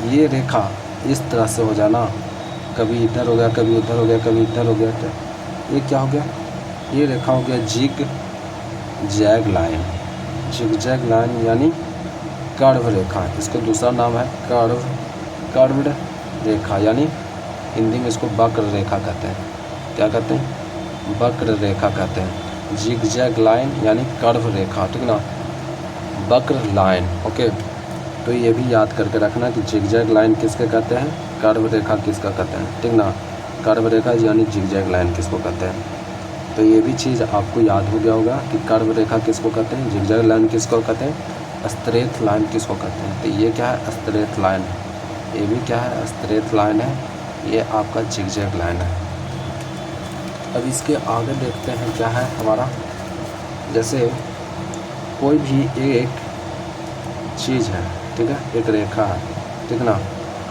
ये रेखा इस तरह से हो जाना, कभी इधर हो गया, कभी उधर हो गया, कभी इधर हो गया, तो ये क्या हो गया, ये रेखा हो गया zigzag line. Zigzag line यानी कर्व रेखा, इसको दूसरा नाम है कर्व्ड रेखा, यानी हिंदी में इसको वक्र रेखा कहते हैं। क्या कहते हैं, वक्र रेखा कहते हैं। जिग जैग लाइन यानी कर्व रेखा, ठीक ना, वक्र लाइन। ओके, तो ये भी याद करके रखना कि जिग जैग लाइन किसके कहते हैं, कर्व रेखा किसका कहते हैं। ठीक ना, कर्व रेखा यानी जिग जैग लाइन किसको कहते हैं। तो ये भी चीज़ आपको याद हो गया होगा कि कर्व रेखा किसको कहते हैं, जिग जैग लाइन किसको कहते हैं, स्ट्रेट लाइन किसको कहते हैं। तो ये क्या है, स्ट्रेट लाइन, ये भी क्या है, स्ट्रेट लाइन है, ये आपका जिग जैग लाइन है। अब इसके आगे देखते हैं क्या है हमारा, जैसे कोई भी एक चीज़ है, ठीक है, एक रेखा है, ठीक ना,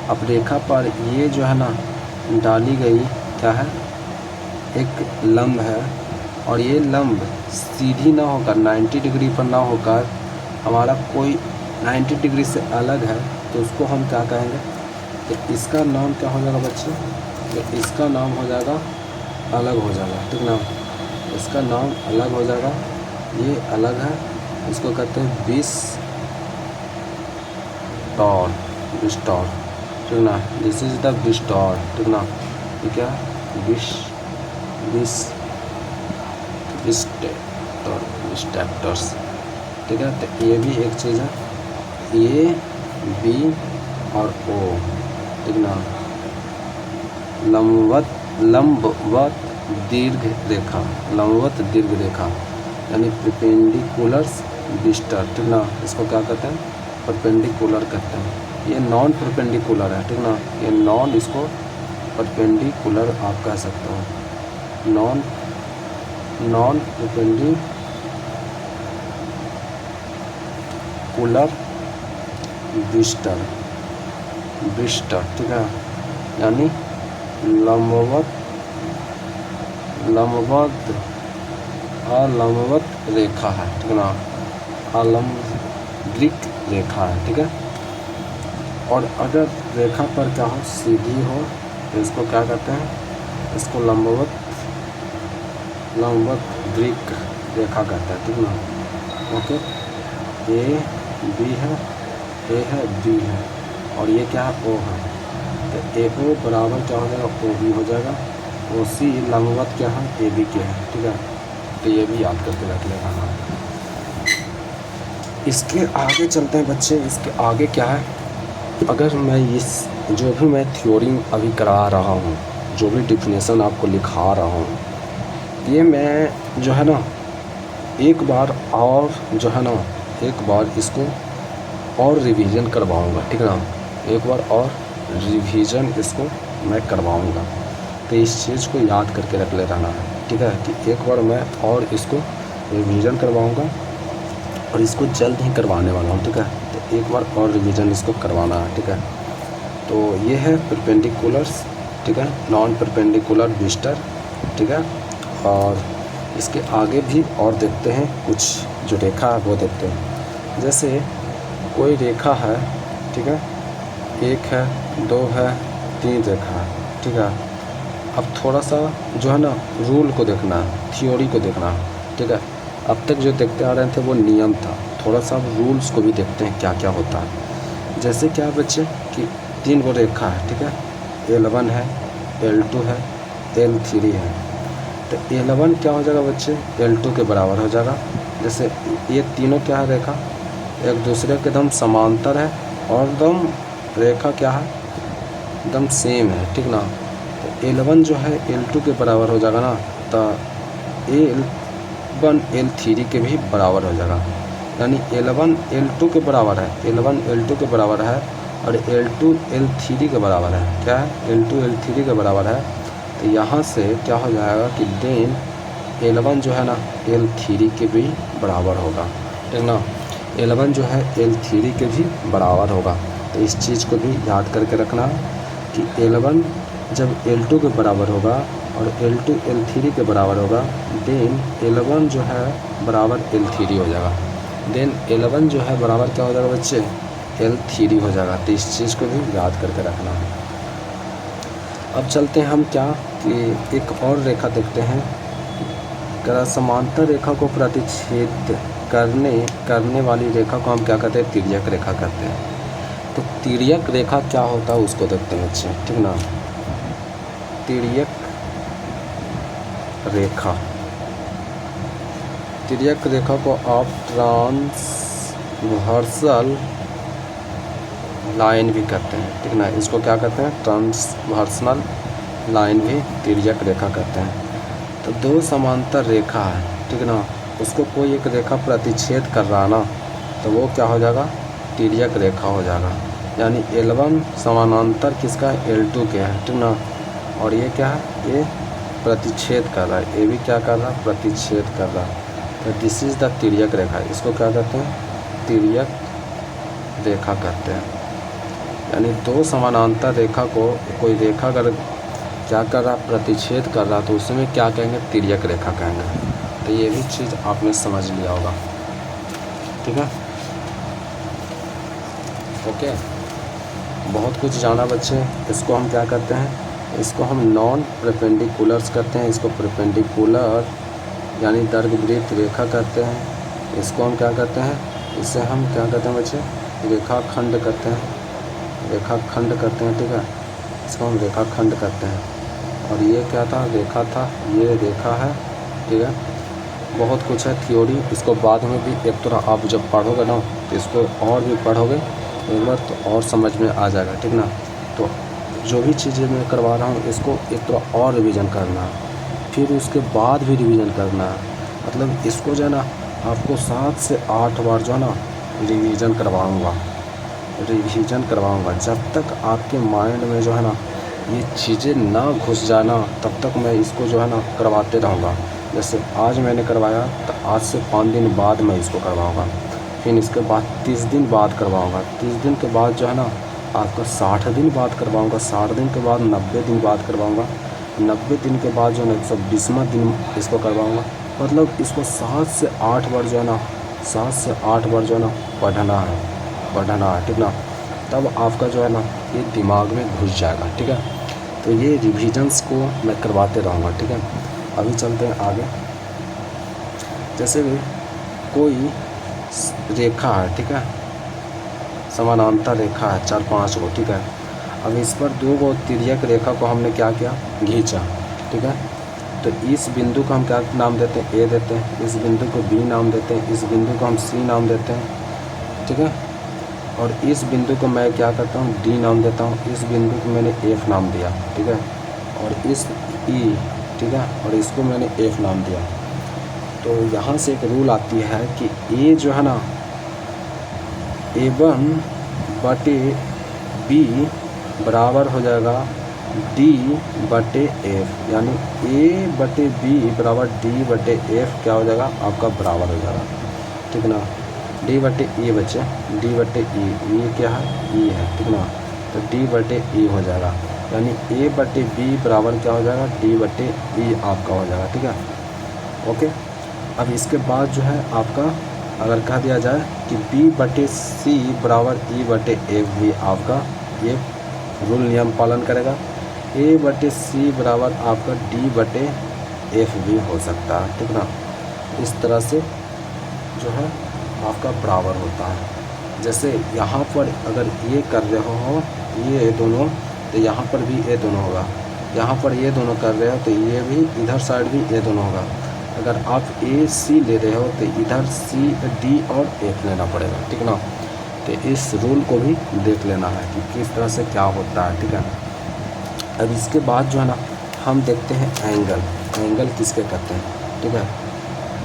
अब रेखा पर ये जो है ना डाली गई क्या है, एक लंब है, और ये लंब सीधी ना होकर 90 डिग्री पर ना होकर हमारा कोई 90 डिग्री से अलग है, तो उसको हम क्या कहेंगे, तो इसका नाम क्या हो जाएगा बच्चे, तो इसका नाम हो जाएगा, अलग हो जाएगा। ठीक ना, इसका नाम अलग हो जाएगा, ये अलग है, इसको कहते हैं विस्टॉर, विस्टॉर, ठीक ना, दिस इज द विस्टॉर। ठीक ना, ये क्या है, विस्टेक्टर्स, ठीक है। तो ये भी एक चीज़ है, ए बी और ओ, ठीक ना, लंबवत लंबवत दीर्घ रेखा, लंबवत दीर्घ रेखा यानी परपेंडिकुलर्स विस्टर, ठीक ना, इसको क्या कहते हैं, परपेंडिकुलर कहते हैं। ये नॉन परपेंडिकुलर है, ठीक ना, ये नॉन, इसको परपेंडिकुलर आप कह सकते हो, नॉन परपेंडिकुलर विस्टर, ठीक है, यानी अलंबवत रेखा है, ठीक है ना, अलंब्रिक रेखा है, ठीक है। और अगर रेखा पर क्या हो, सीधी हो, तो इसको क्या कहते हैं, इसको लंबवत दीर्घ रेखा कहते हैं, ठीक ना। ओके, ए बी है, ए है, बी है, और ये क्या है, ओ है, तो ए ओ बराबर क्या हो जाएगा, ओ बी हो जाएगा। ओ सी लंबवत क्या है, ए बी के है, ठीक है, तो ये भी याद करके रख लेगा। इसके आगे चलते हैं बच्चे, इसके आगे क्या है, अगर मैं इस जो भी मैं थ्योरी अभी करा रहा हूँ, जो भी डिफिनेशन आपको लिखा रहा हूँ, ये मैं जो है ना एक बार और जो है ना एक बार इसको और रिवीजन करवाऊँगा, ठीक है ना, एक बार और रिवीजन इसको मैं करवाऊँगा। तो इस चीज़ को याद करके रख ले रहना है, ठीक है, कि एक बार मैं और इसको रिवीजन करवाऊँगा और इसको जल्द ही करवाने वाला हूँ, ठीक है, तो एक बार और रिवीजन इसको करवाना है, ठीक है। तो ये है परपेंडिकुलर्स, ठीक है, नॉन परपेंडिकुलर विस्टर, ठीक है। और इसके आगे भी और देखते हैं, कुछ जो रेखा है वो देखते हैं। जैसे कोई रेखा है, ठीक है, एक है, दो है, तीन रेखा है, ठीक है। अब थोड़ा सा जो है ना रूल को देखना है, थ्योरी को देखना है, ठीक है। अब तक जो देखते आ रहे थे वो नियम था, थोड़ा सा रूल्स को भी देखते हैं क्या क्या होता है। जैसे क्या बच्चे कि तीन वो रेखा है, ठीक है, L1 है, L2 है, L3 है, तो L1 क्या हो जाएगा बच्चे, L2 के बराबर हो जाएगा। जैसे ये तीनों क्या है रेखा, एक दूसरे के एकदम समांतर है और एकदम रेखा क्या है, एकदम सेम है, ठीक ना। तो L1 जो है L2 के बराबर हो जाएगा ना, तो L1 L3 के भी बराबर हो जाएगा, यानी L1 L2 के बराबर है, L1 L2 के बराबर है और L2 L3 के बराबर है, क्या है, L2 L3 के बराबर है। तो यहाँ से क्या हो जाएगा कि देन L1 जो है ना L3 के भी बराबर होगा, ठीक ना, L1 जो है L3 के भी बराबर होगा। तो इस चीज़ को भी याद करके रखना कि L1 जब L2 के बराबर होगा और L2 L3 के बराबर होगा, देन L1 जो है बराबर L3 हो जाएगा, देन L1 जो है बराबर क्या हो जाएगा बच्चे, L3 हो जाएगा। तो इस चीज़ को भी याद करके रखना है। अब चलते हैं हम क्या कि एक और रेखा देखते हैं, समांतर रेखा को प्रतिच्छेद करने वाली रेखा को हम क्या कहते हैं, तिर्यक रेखा कहते हैं। तो तिर्यक रेखा क्या होता है उसको देखते हैं बच्चे, ठीक ना। तिर्यक रेखा को आप ट्रांसवर्सल लाइन भी कहते हैं, ठीक ना, इसको क्या कहते हैं, ट्रांसवर्सल लाइन भी तिर्यक रेखा कहते हैं। तो दो समांतर रेखा है, ठीक ना, उसको कोई एक रेखा प्रतिच्छेद कर रहा ना, तो वो क्या हो जाएगा, तिर्यक रेखा हो जाएगा। यानी L1 समानांतर किसका है, L2 के है, ठीक ना, और ये क्या है, ये प्रतिच्छेद कर रहा है, ये भी क्या कर रहा है, प्रतिच्छेद कर रहा है। तो दिस इज़ द तिर्यक रेखा, इसको क्या कहते हैं, तिर्यक रेखा कहते हैं। यानी दो समानांतर रेखा को कोई रेखा अगर क्या कर रहा, प्रतिच्छेद कर रहा, तो उसमें क्या कहेंगे, तिर्यक रेखा कहेंगे। तो ये भी चीज़ आपने समझ लिया होगा, ठीक है, ओके। बहुत कुछ जाना बच्चे। इसको हम क्या करते हैं, इसको हम नॉन परपेंडिकुलर्स कहते हैं, इसको परपेंडिकुलर यानी दीर्घवृत्त रेखा कहते हैं। इसको हम क्या कहते हैं, इसे हम क्या कहते हैं बच्चे, रेखाखंड कहते हैं, रेखाखंड कहते हैं, ठीक है, इसको हम रेखाखंड कहते हैं। और ये क्या था, रेखा था, ये रेखा है, ठीक है। बहुत कुछ है थ्योरी, इसको बाद में भी एक तरह आप जब पढ़ोगे ना, तो इसको और भी पढ़ोगे एक बार तो और समझ में आ जाएगा, ठीक ना। तो जो भी चीज़ें मैं करवा रहा हूँ इसको एक थोड़ा और रिवीजन करना है, फिर उसके बाद भी रिवीजन करना है। मतलब इसको जो है ना आपको 7 से 8 बार जो है ना रिवीजन करवाऊँगा जब तक आपके माइंड में जो है ना ये चीज़ें ना घुस जाना, तब तक मैं इसको जो है ना करवाते रहूँगा। जैसे आज मैंने करवाया तो आज से 5 दिन बाद मैं इसको करवाऊँगा, फिर इसके बाद 30 दिन बाद करवाऊँगा, 30 दिन के बाद जो है ना आपका 60 दिन बाद करवाऊँगा, 60 दिन के बाद 90 दिन बाद करवाऊँगा, 90 दिन के बाद जो है ना 120वां दिन इसको करवाऊँगा। मतलब इसको 7 से 8 बार जो है ना 7 से 8 बार जो है ना पढ़ना है, ठीक ना। तब आपका जो है ना ये दिमाग में घुस जाएगा, ठीक है। तो ये रिविजन्स को मैं करवाते रहूँगा, ठीक है। अभी चलते हैं आगे। जैसे भी कोई रेखा है, ठीक है, समानांतर रेखा है 4-5 गो, ठीक है। अब इस पर 2 गो तिर्यक रेखा को हमने क्या किया, खींचा, ठीक है। तो इस बिंदु को हम क्या नाम देते हैं, ए देते हैं, इस बिंदु को बी नाम देते हैं, इस बिंदु को हम सी नाम देते हैं, ठीक है। और इस बिंदु को मैं क्या करता हूँ, डी नाम देता हूँ, इस बिंदु को मैंने एफ नाम दिया, ठीक है। और इस ई, ठीक है, और इसको मैंने एफ नाम दिया। तो यहाँ से एक रूल आती है कि ए जो है ना A1 बटे बी बराबर हो जाएगा D बटे एफ, यानी A बटे बी बराबर D बटे एफ क्या हो जाएगा आपका बराबर हो जाएगा, ठीक ना। D बटे E बचे, D बटे E, ये क्या है, E है, ठीक ना। तो D बटे E हो जाएगा, यानी A बटे B बराबर क्या हो जाएगा, D बटे E आपका हो जाएगा, ठीक है, ओके। अब इसके बाद जो है आपका अगर कह दिया जाए कि B बटे C बराबर E बटे एफ भी आपका ये रूल नियम पालन करेगा। A बटे C बराबर आपका D बटे एफ भी हो सकता है, ठीक ना। इस तरह से जो है आपका बराबर होता है। जैसे यहाँ पर अगर ये कर रहे हो ये दोनों, तो यहाँ पर भी ये दोनों होगा, यहाँ पर ये दोनों कर रहे हो तो ये भी इधर साइड भी ये दोनों होगा। अगर आप ए सी ले रहे हो तो इधर सी डी और एफ लेना पड़ेगा, ठीक ना। तो इस रूल को भी देख लेना है कि किस तरह से क्या होता है, ठीक है। अब इसके बाद जो है ना हम देखते हैं एंगल किसके कहते हैं, ठीक है।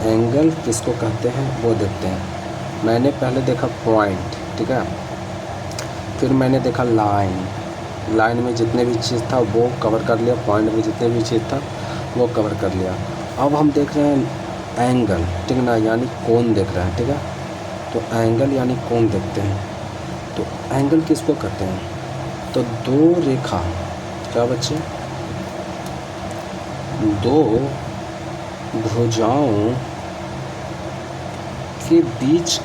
एंगल किसको कहते हैं वो देखते हैं। मैंने पहले देखा पॉइंट, ठीक है, फिर मैंने देखा लाइन में जितने भी चीज़ था वो कवर कर लिया, पॉइंट में जितने भी चीज़ था वो कवर कर लिया। अब हम देख रहे हैं एंगल, ठीक ना, यानी कोण देख रहे हैं, ठीक है। तो एंगल यानी कोण देखते हैं। तो एंगल किसको कहते हैं, तो 2 रेखा क्या बच्चे, 2 भुजाओं के बीच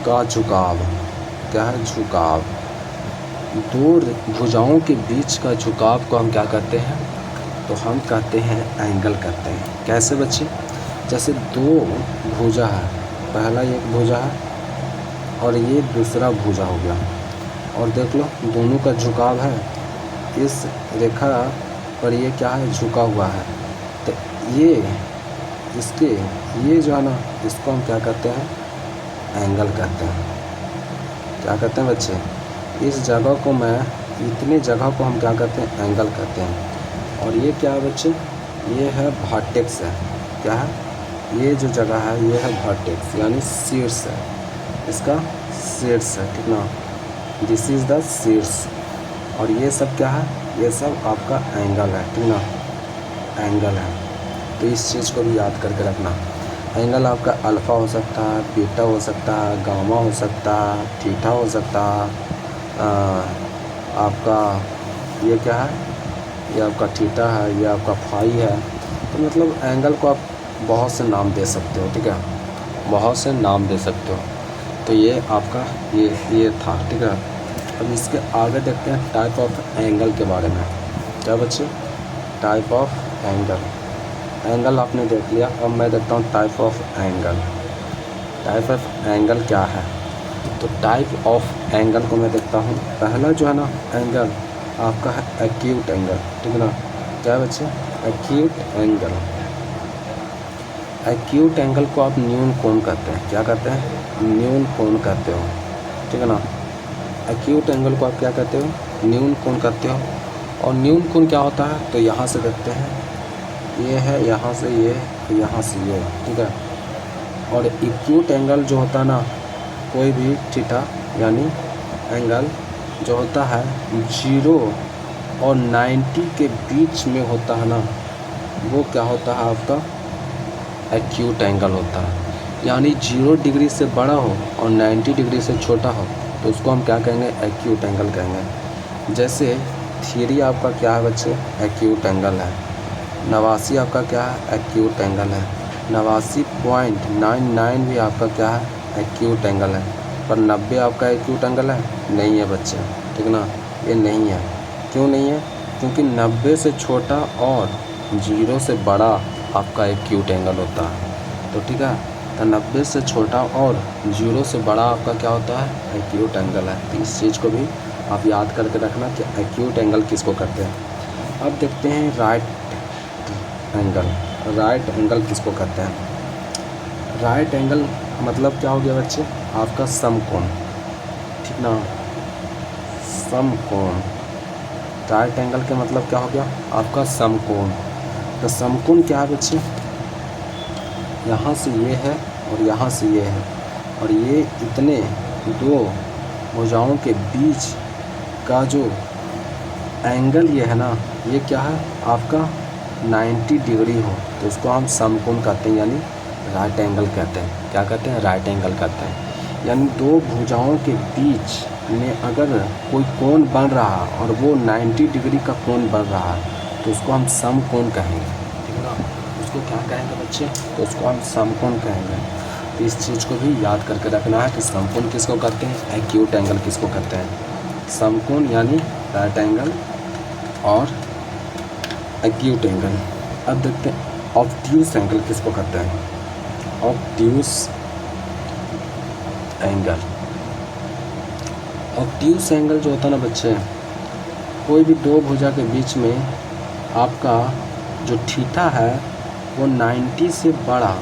का झुकाव क्या है, झुकाव। 2 भुजाओं के बीच का झुकाव को हम क्या कहते हैं, तो हम कहते हैं एंगल कहते हैं। कैसे बच्चे, जैसे 2 भुजा है, पहला एक भुजा है और ये दूसरा भुजा हो गया, और देख लो दोनों का झुकाव है, इस रेखा पर ये क्या है, झुका हुआ है। तो ये जो है ना इसको हम क्या कहते हैं, एंगल कहते हैं। क्या कहते हैं बच्चे, इस जगह को मैं इतने जगह को हम क्या कहते हैं, एंगल कहते हैं। और ये क्या है बच्चे, ये है वर्टेक्स है, क्या है, ये जो जगह है ये है वर्टेक्स यानी शीर्ष है, इसका शीर्ष है, ठीक ना। दिस इज़ द शीर्ष। और ये सब क्या है, ये सब आपका एंगल है, ठीक ना, एंगल है। तो इस चीज़ को भी याद करके रखना। एंगल आपका अल्फ़ा हो सकता है, बीटा हो सकता है, गामा हो सकता है, थीटा हो सकता है, आपका ये क्या है, ये आपका थीटा है, ये आपका फाई है। तो मतलब एंगल को आप बहुत से नाम दे सकते हो, ठीक है, बहुत से नाम दे सकते हो। तो ये आपका ये था, ठीक है। अब इसके आगे देखते हैं टाइप ऑफ एंगल के बारे में। क्या बच्चे, टाइप ऑफ एंगल आपने देख लिया। अब मैं देखता हूँ type of angle. Type of angle क्या है, तो टाइप ऑफ एंगल को मैं देखता हूँ। पहला जो है ना एंगल आपका है एक्यूट एंगल, ठीक है ना। क्या बच्चे, एक्यूट एंगल। एक्यूट एंगल को आप न्यून कोण कहते हैं। क्या कहते हैं, न्यून कोण कहते हो, ठीक है ना। एक्यूट एंगल को आप क्या कहते हो, न्यून कोण कहते हो। और न्यून कोण क्या होता है, तो यहाँ से देखते हैं, ये है यहाँ से ये, यहाँ से ये, ठीक है। और एक्यूट एंगल जो होता है ना, कोई भी थीटा यानी एंगल जो होता है 0 और 90 के बीच में होता है ना, वो क्या होता है आपका एक्यूट एंगल होता है। यानी 0 डिग्री से बड़ा हो और 90 डिग्री से छोटा हो तो उसको हम क्या कहेंगे, एक्यूट एंगल कहेंगे। जैसे 3 आपका क्या है बच्चे, एक्यूट एंगल है। 89 आपका क्या है, एक्यूट एंगल है। 89.99 भी आपका क्या है, एक्यूट एंगल है। पर 90 आपका एक्यूट एंगल है, नहीं है बच्चे, ठीक ना, ये नहीं है। क्यों नहीं है, क्योंकि 90 से छोटा और 0 से बड़ा आपका एक्यूट एंगल होता है। तो ठीक है, तो 90 से छोटा और 0 से बड़ा आपका क्या होता है, एक्यूट एंगल है। तो इस चीज़ को भी आप याद करके रखना कि एक्यूट एंगल किसको कहते हैं। अब देखते हैं राइट एंगल। राइट एंगल किसको कहते हैं। राइट एंगल मतलब क्या हो गया बच्चे, आपका समकोण, ठीक ना, समकोण। राइट एंगल के मतलब क्या हो गया, आपका समकोण। तो समकोण क्या है बच्चे, यहाँ से ये है और यहाँ से ये है, और ये इतने दो भुजाओं के बीच का जो एंगल ये है ना, ये क्या है आपका 90 डिग्री हो तो उसको हम समकोण कहते हैं, यानी राइट एंगल कहते हैं। क्या कहते हैं, राइट एंगल कहते हैं। यानी दो भुजाओं के बीच में अगर कोई कोण बन रहा और वो 90 डिग्री का कोण बन रहा है तो उसको हम समकोण कहेंगे, ठीक है ना। उसको क्या कहेंगे बच्चे, तो उसको हम समकोण कहेंगे। तो इस चीज़ को भी याद करके रखना है कि समकोण किसको कहते हैं, एक्यूट एंगल किसको कहते हैं। समकोण यानी राइट एंगल और एक्यूट एंगल। अब देखते हैं ऑब्ट्यूस एंगल किसको कहते हैं। ऑब्ट्यूस एंगल, ऑब्ट्यूस एंगल जो होता है ना बच्चे, कोई भी दो भुजा के बीच में आपका जो थीटा है वो 90 से बड़ा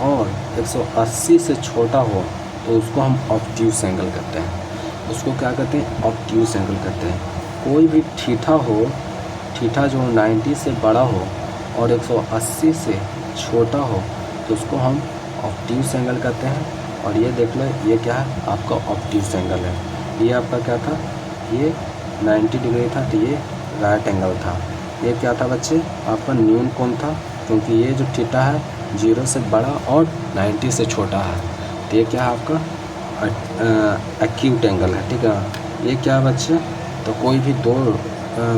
और 180 से छोटा हो तो उसको हम ऑब्ट्यूस एंगल कहते हैं। उसको क्या कहते हैं, ऑब्ट्यूस एंगल कहते हैं। कोई भी थीटा हो, थीटा जो 90 से बड़ा हो और 180 से छोटा हो तो उसको हम ऑब्ट्यूस एंगल कहते हैं। और ये देख लो, ये क्या है आपका ऑब्ट्यूस एंगल है। ये आपका क्या था, ये 90 डिग्री था तो ये राइट एंगल था। ये क्या था बच्चे, आपका न्यून कोण था, क्योंकि ये जो थीटा है 0 से बड़ा और 90 से छोटा है। तो ये क्या है आपका एक्यूट एंगल है, ठीक है। ये क्या है बच्चे, तो कोई भी दो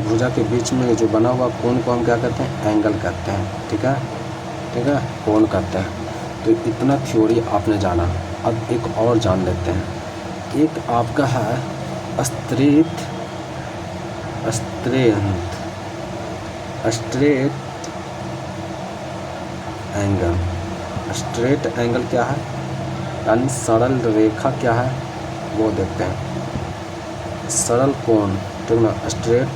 भुजा के बीच में जो बना हुआ कोण को हम क्या कहते हैं, एंगल कहते हैं, ठीक है, ठीक है, कोण कहते हैं। तो इतना थ्योरी आपने जाना। अब एक और जान लेते हैं। एक आपका है स्ट्रेट एंगल। स्ट्रेट एंगल क्या है, यानी सरल रेखा क्या है वो देखते हैं। सरल कोण, ठीक ना, स्ट्रेट।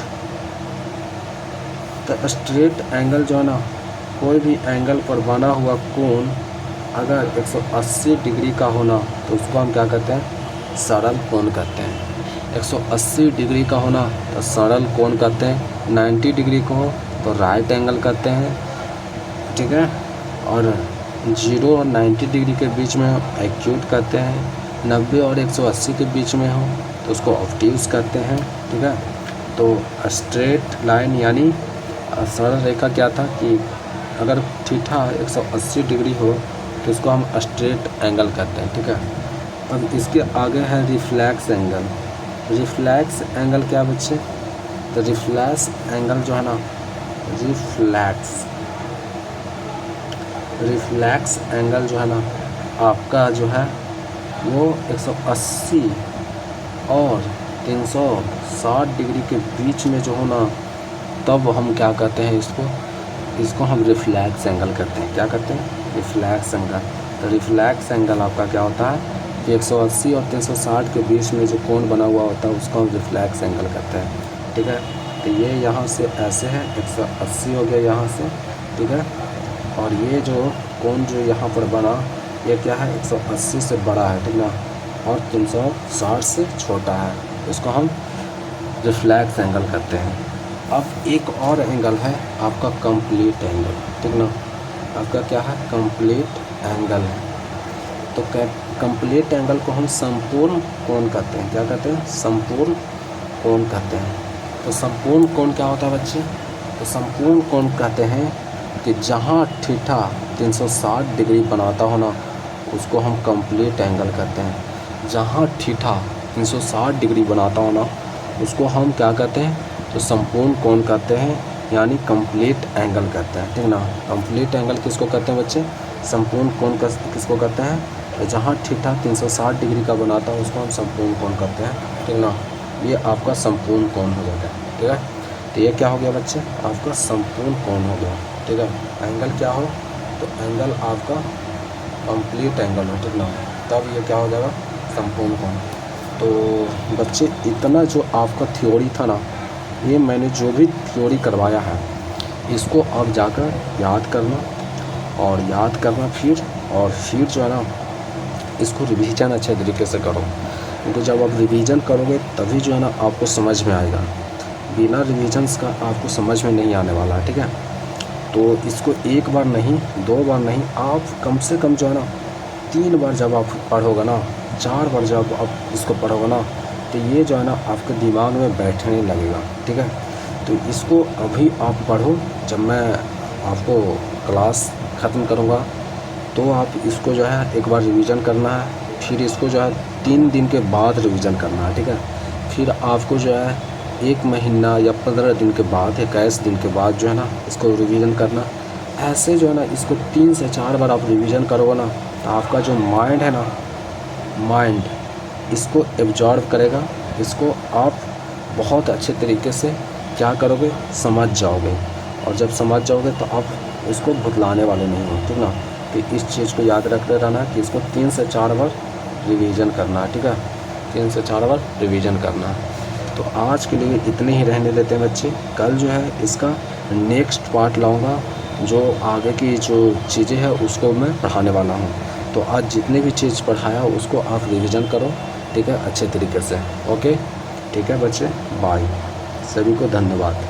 तो स्ट्रेट एंगल जो है ना, कोई भी एंगल पर बना हुआ कोण अगर 180 डिग्री का होना तो उसको हम क्या कहते हैं, सरल कोण कहते हैं। 180 डिग्री का होना तो सरल कोण कहते हैं। 90 डिग्री को हो तो राइट एंगल कहते हैं, ठीक है। और 0 और 90 डिग्री के बीच में एक्यूट कहते हैं। 90 और 180 के बीच में हो तो उसको ऑब्ट्यूस कहते हैं, ठीक है। तो स्ट्रेट लाइन यानी सरल रेखा क्या था कि अगर थीटा 180 डिग्री हो तो इसको हम स्ट्रेट एंगल कहते हैं, ठीक है। अब इसके आगे है रिफ्लेक्स एंगल। रिफ्लेक्स एंगल क्या बच्चे, तो रिफ्लेक्स एंगल जो है ना, रिफ्लेक्स एंगल जो है ना आपका जो है वो 180 और 360 डिग्री के बीच में जो हो ना, तब हम क्या कहते हैं इसको हम रिफ्लेक्स एंगल कहते हैं। क्या कहते हैं, रिफ्लेक्स एंगल। तो रिफ्लेक्स एंगल आपका क्या होता है कि 180 और 360 के बीच में जो कोण बना हुआ होता है उसको हम रिफ्लेक्स एंगल कहते हैं, ठीक है। तो ये यहाँ से ऐसे है, 180 हो गया यहाँ से, ठीक है। और ये जो कोण जो यहाँ पर बना ये क्या है, 180 से बड़ा है, ठीक ना, और 360 से छोटा है। उसको हम रिफ्लेक्स एंगल कहते हैं। अब एक और एंगल है आपका कंप्लीट एंगल, ठीक ना। आपका क्या है, कंप्लीट एंगल है। तो कंप्लीट एंगल को हम संपूर्ण कोण कहते हैं। क्या कहते हैं, संपूर्ण कोण कहते हैं। तो संपूर्ण कोण क्या होता है बच्चे, तो संपूर्ण कोण कहते हैं कि जहाँ थीटा 360 डिग्री बनाता हो ना, उसको हम कंप्लीट एंगल कहते हैं। जहाँ थीटा 360 डिग्री बनाता हो ना, उसको हम क्या कहते हैं, तो संपूर्ण कोण कहते हैं, यानी कंप्लीट एंगल कहते हैं, ठीक ना। कंप्लीट एंगल किसको कहते हैं बच्चे, संपूर्ण कोण किसको कहते हैं, तो जहाँ थीटा 360 डिग्री का बनाता है उसको हम संपूर्ण कोण कहते हैं, ठीक ना। ये आपका संपूर्ण कोण हो जाता है, ठीक है। तो ये क्या हो गया बच्चे, आपका संपूर्ण कोण हो गया, ठीक है। एंगल क्या हो, तो एंगल आपका कंप्लीट एंगल हो, ठीक ना। तब ये क्या हो जाएगा, संपूर्ण कोण। तो बच्चे इतना जो आपका थ्योरी था ना, ये मैंने जो भी थ्योरी करवाया है इसको अब जाकर याद करना, और याद करना फिर जो है ना, इसको रिवीजन अच्छे तरीके से करो, क्योंकि जब आप रिवीजन करोगे तभी जो है ना आपको समझ में आएगा। बिना रिवीजन्स का आपको समझ में नहीं आने वाला है, ठीक है। तो इसको एक बार नहीं, 2 बार नहीं, आप कम से कम जो है ना 3 बार जब आप पढ़ोगे ना, 4 बार जब आप इसको पढ़ोगे ना, तो ये जो है ना आपके दिमाग में बैठने लगेगा, ठीक है। तो इसको अभी आप पढ़ो, जब मैं आपको क्लास ख़त्म करूँगा तो आप इसको जो है एक बार रिवीजन करना है, फिर इसको जो है 3 दिन के बाद रिवीजन करना है, ठीक है। फिर आपको जो है 1 महीना या 15 दिन के बाद, 21 दिन के बाद जो है ना इसको रिवीजन करना। ऐसे जो है ना इसको 3 से 4 बार आप रिवीजन करोगे ना, तो आपका जो माइंड है ना, माइंड इसको एब्जॉर्ब करेगा, इसको आप बहुत अच्छे तरीके से क्या करोगे, समझ जाओगे। और जब समझ जाओगे तो आप इसको भुतलाने वाले नहीं हो, ठीक ना। तो इस चीज़ को याद रखते रहना कि इसको 3 से 4 बार रिवीजन करना है, ठीक है। 3 से 4 बार रिवीजन करना है। तो आज के लिए इतने ही रहने देते हैं बच्चे। कल जो है इसका नेक्स्ट पार्ट लाऊंगा, जो आगे की जो चीज़ें हैं उसको मैं पढ़ाने वाला हूँ। तो आज जितने भी चीज़ पढ़ाया उसको आप रिवीजन करो, ठीक है, अच्छे तरीके से। ओके, ठीक है बच्चे, बाय, सभी को धन्यवाद।